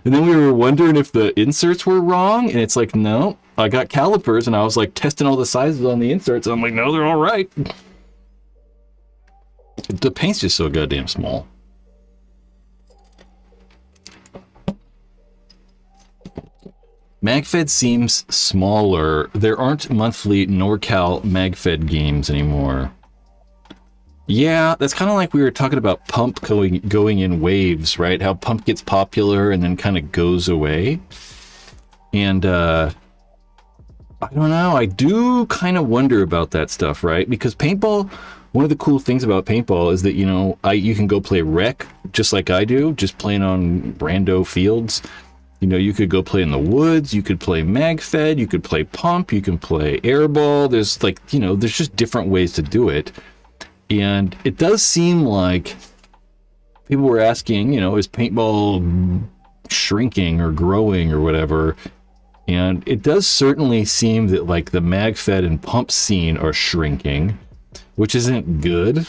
And then we were wondering if the inserts were wrong, and it's like, no, I got calipers, and I was like testing all the sizes on the inserts, and I'm like, no, they're all right. The paint's just so goddamn small. MagFed seems smaller. There aren't monthly NorCal MagFed games anymore. Yeah, that's kind of like we were talking about Pump going in waves, right? How Pump gets popular and then kind of goes away. And I don't know. I do kind of wonder about that stuff, right? Because paintball, one of the cool things about paintball is that, you know, you can go play rec just like I do, just playing on rando fields. You know, you could go play in the woods, you could play MagFed, you could play Pump, you can play airball. There's like, you know, there's just different ways to do it. And it does seem like people were asking, you know, is paintball shrinking or growing or whatever? And it does certainly seem that like the MagFed and Pump scene are shrinking, which isn't good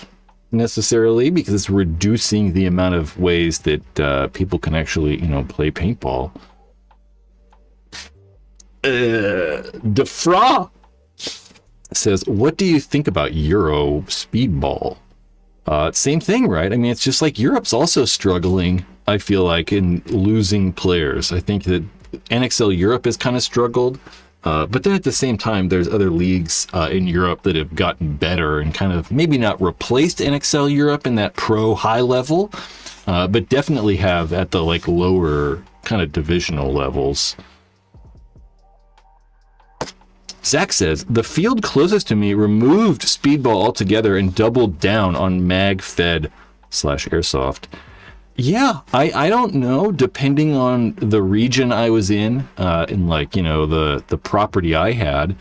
necessarily because it's reducing the amount of ways that people can actually, you know, play paintball. Defra says, what do you think about Euro Speedball? Same thing, right? I mean, it's just like Europe's also struggling, I feel like, in losing players. I think that NXL Europe has kind of struggled. But then at the same time, there's other leagues in Europe that have gotten better and kind of maybe not replaced NXL Europe in that pro high level, but definitely have at the like lower kind of divisional levels. Zach says, the field closest to me removed speedball altogether and doubled down on MagFed/Airsoft. Yeah, I don't know, depending on the region I was in like, you know, the property I had,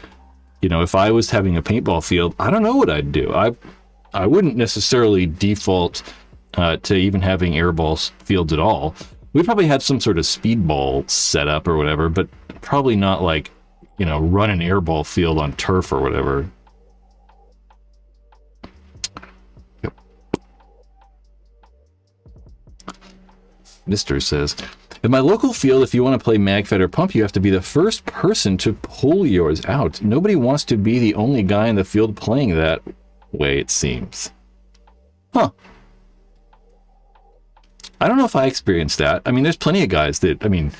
you know, if I was having a paintball field, I don't know what I'd do. I wouldn't necessarily default to even having airball fields at all. We probably had some sort of speedball setup or whatever, but probably not like, you know, run an airball field on turf or whatever. Yep. Mister says, in my local field, if you want to play MagFed or Pump, you have to be the first person to pull yours out. Nobody wants to be the only guy in the field playing that way, it seems. Huh. I don't know if I experienced that. I mean, there's plenty of guys that, I mean,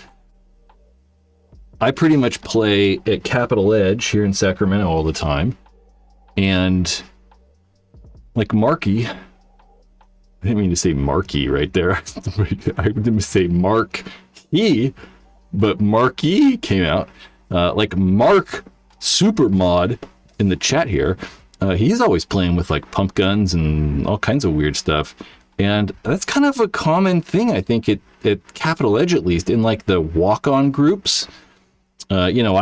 I pretty much play at Capital Edge here in Sacramento all the time. And like Marky, I didn't mean to say Marky right there. I didn't say Mark E, but Marky came out. Like Mark Supermod in the chat here. He's always playing with like pump guns and all kinds of weird stuff. And that's kind of a common thing, I think, at Capital Edge, at least, in like the walk-on groups. You know,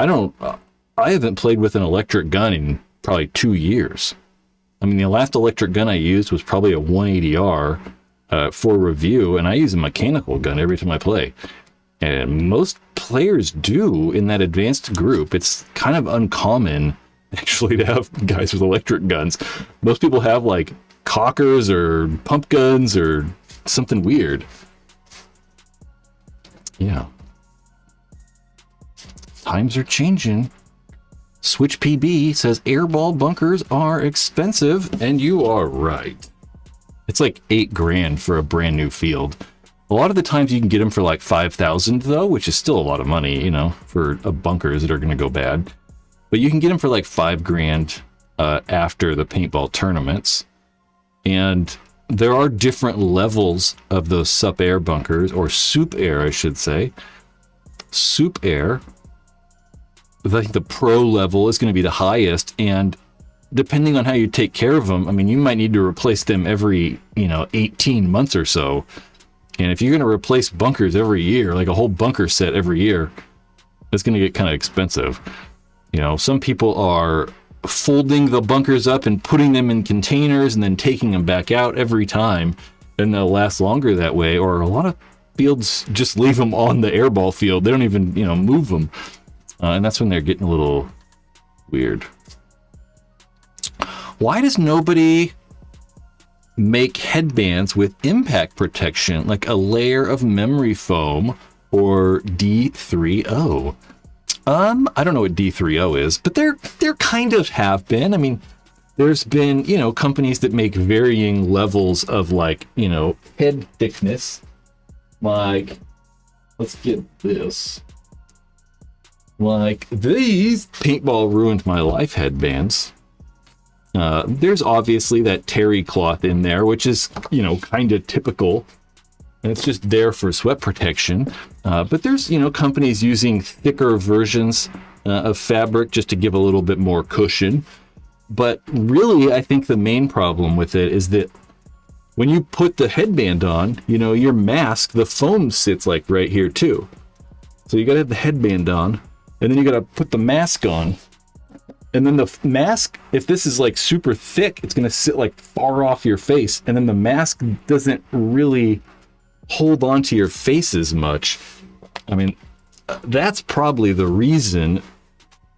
I haven't played with an electric gun in probably 2 years. I mean, the last electric gun I used was probably a 180R for review, and I use a mechanical gun every time I play. And most players do in that advanced group. It's kind of uncommon, actually, to have guys with electric guns. Most people have, like, cockers or pump guns or something weird. Yeah. Times are changing. Switch PB says airball bunkers are expensive, and you are right. It's like $8,000 for a brand new field. A lot of the times you can get them for like $5,000 though, which is still a lot of money, you know, for bunkers that are going to go bad. But you can get them for like $5,000 after the paintball tournaments. And there are different levels of those sup air bunkers, or soup air, I should say. Soup air, I think the pro level is going to be the highest, and depending on how you take care of them, I mean, you might need to replace them every, 18 months or so. And if you're going to replace bunkers every year, like a whole bunker set every year, it's going to get kind of expensive. You know, some people are folding the bunkers up and putting them in containers and then taking them back out every time, and they'll last longer that way. Or a lot of fields just leave them on the airball field. They don't even, you know, move them. And that's when they're getting a little weird. Why does nobody make headbands with impact protection, like a layer of memory foam or D3O? I don't know what D3O is, but there kind of have been. I mean, there's been, you know, companies that make varying levels of, like, you know, head thickness. Like, let's get this. Like these Paintball Ruined My Life headbands. There's obviously that terry cloth in there, which is, you know, kind of typical. And it's just there for sweat protection. But there's, you know, companies using thicker versions of fabric just to give a little bit more cushion. But really, I think the main problem with it is that when you put the headband on, you know, your mask, the foam sits like right here too. So you gotta have the headband on, and then you gotta put the mask on. And then the mask, if this is like super thick, it's gonna sit like far off your face. And then the mask doesn't really hold on to your face as much. I mean, that's probably the reason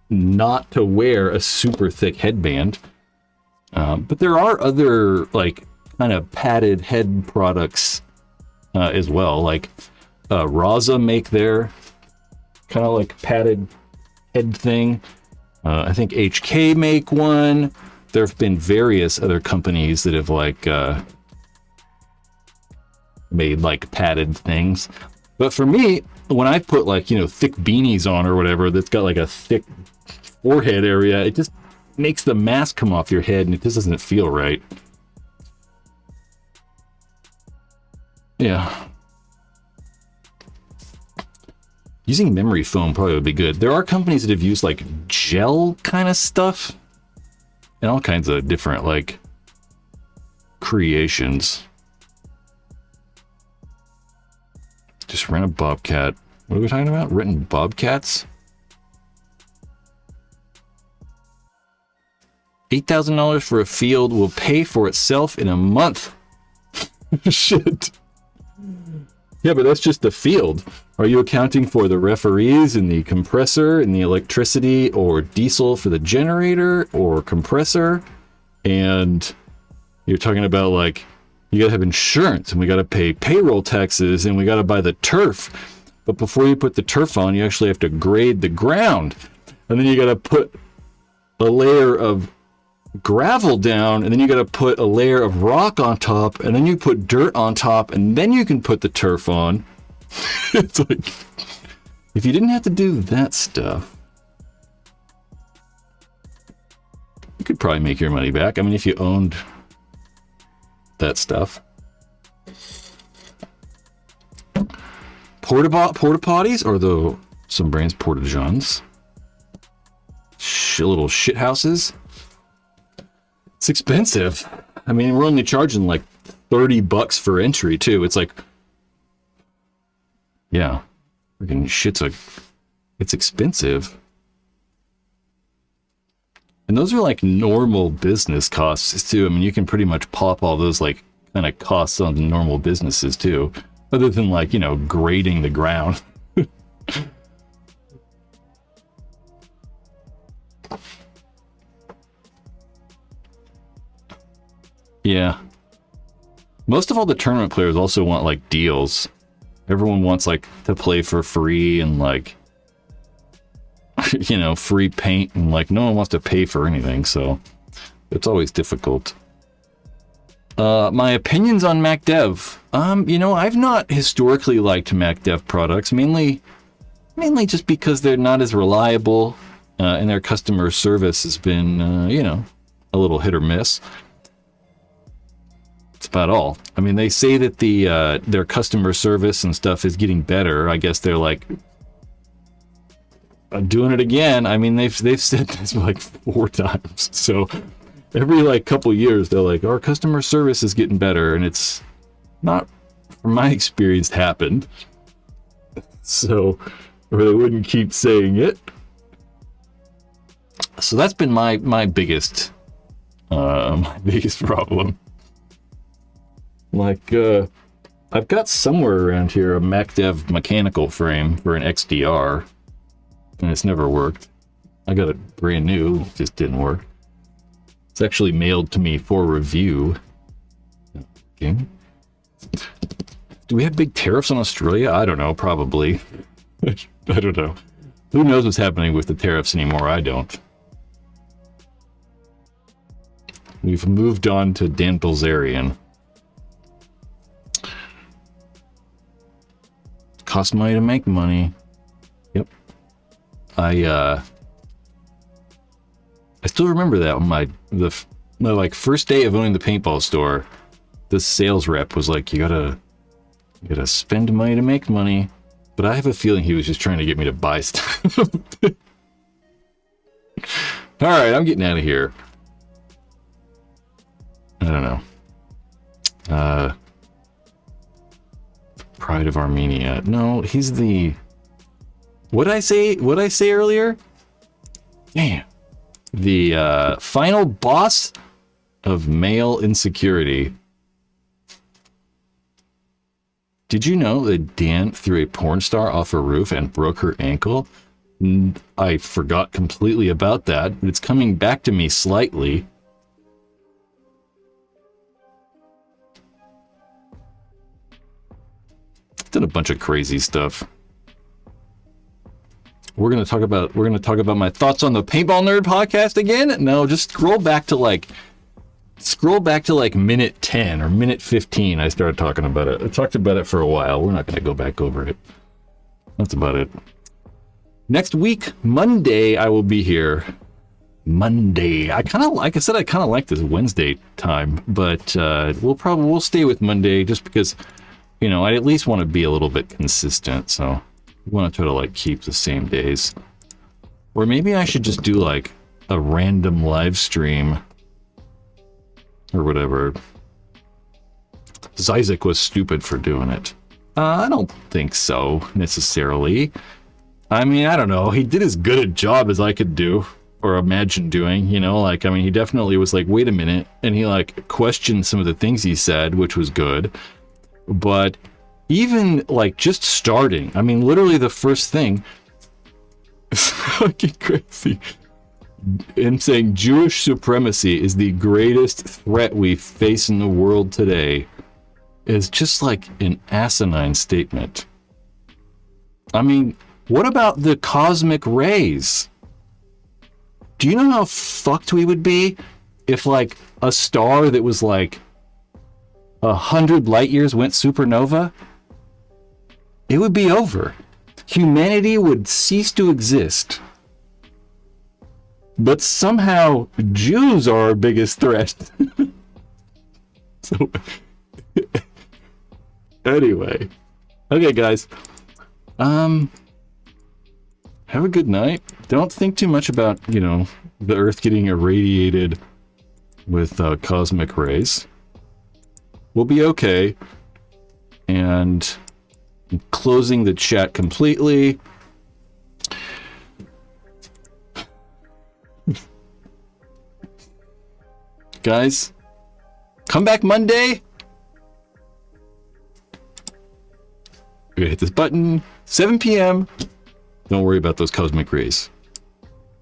not to wear a super thick headband. But there are other, like, kind of padded head products as well. Like Raza make their kind of like padded head thing. I think HK make one. There have been various other companies that have like made like padded things. But for me, when I put like, you know, thick beanies on or whatever that's got like a thick forehead area, it just makes the mask come off your head and it just doesn't feel right. Yeah. Using memory foam probably would be good. There are companies that have used like gel kind of stuff and all kinds of different like creations. Just rent a bobcat. What are we talking about? Renting bobcats? $8,000 for a field will pay for itself in a month. Shit. Yeah, but that's just the field. Are you accounting for the referees and the compressor and the electricity or diesel for the generator or compressor? And you're talking about like, you gotta have insurance and we gotta pay payroll taxes and we gotta buy the turf. But before you put the turf on, you actually have to grade the ground. And then you gotta put a layer of gravel down, and then you got to put a layer of rock on top, and then you put dirt on top, and then you can put the turf on. It's like, if you didn't have to do that stuff, you could probably make your money back. I mean, if you owned that stuff. Porta potties, or some brands porta johns. Little shit houses. It's expensive. I mean, we're only charging like $30 for entry too. It's like, yeah, freaking shit's like, it's expensive. And those are like normal business costs too. I mean, you can pretty much pop all those like kind of costs on the normal businesses too, other than like, you know, grading the ground. Yeah. Most of all the tournament players also want like deals. Everyone wants like to play for free and like, you know, free paint, and like no one wants to pay for anything, so it's always difficult. My opinions on MacDev. You know, I've not historically liked MacDev products, mainly just because they're not as reliable, and their customer service has been, you know, a little hit or miss. That's about all. I mean, they say that their customer service and stuff is getting better. I guess they're like doing it again. I mean, they've said this like 4 times. So every like couple years, they're like, our customer service is getting better, and it's not from my experience, happened. So, or they wouldn't keep saying it. So that's been my biggest problem. Like, I've got somewhere around here a MacDev mechanical frame for an XDR, and it's never worked. I got it brand new, it just didn't work. It's actually mailed to me for review. Okay. Do we have big tariffs on Australia? I don't know, probably. I don't know. Who knows what's happening with the tariffs anymore? I don't. We've moved on to Dan Bilzerian. Costs money to make money. Yep. I still remember that on my like first day of owning the paintball store. The sales rep was like, you gotta spend money to make money. But I have a feeling he was just trying to get me to buy stuff. All right, I'm getting out of here. I don't know. Pride of Armenia. No, he's the... What'd I say earlier? Damn. The final boss of male insecurity. Did you know that Dan threw a porn star off a roof and broke her ankle? I forgot completely about that, but it's coming back to me slightly. Done a bunch of crazy stuff. We're gonna talk about my thoughts on the Paintball Nerd podcast again. No, just scroll back to like minute 10 or minute 15. I started talking about it. I talked about it for a while. We're not gonna go back over it. That's about it. Next week, Monday, I will be here. Monday. Like I said, I kind of like this Wednesday time, but we'll stay with Monday just because, you know, I at least want to be a little bit consistent. So we want to try to like keep the same days, or maybe I should just do like a random live stream or whatever. Isaac was stupid for doing it. I don't think so necessarily. I mean, I don't know. He did as good a job as I could do or imagine doing, you know, like, I mean, he definitely was like, wait a minute. And he like questioned some of the things he said, which was good. But even like just starting, I mean, literally the first thing is fucking crazy. Him saying Jewish supremacy is the greatest threat we face in the world today is just like an asinine statement. I mean, what about the cosmic rays? Do you know how fucked we would be if like a star that was like 100 light years went supernova? It would be over. Humanity would cease to exist. But somehow Jews are our biggest threat. So anyway. Okay, guys. Have a good night. Don't think too much about, you know, the Earth getting irradiated with cosmic rays. We'll be okay. And I'm closing the chat completely. Guys, come back Monday. We're gonna hit this button, 7 p.m. Don't worry about those cosmic rays.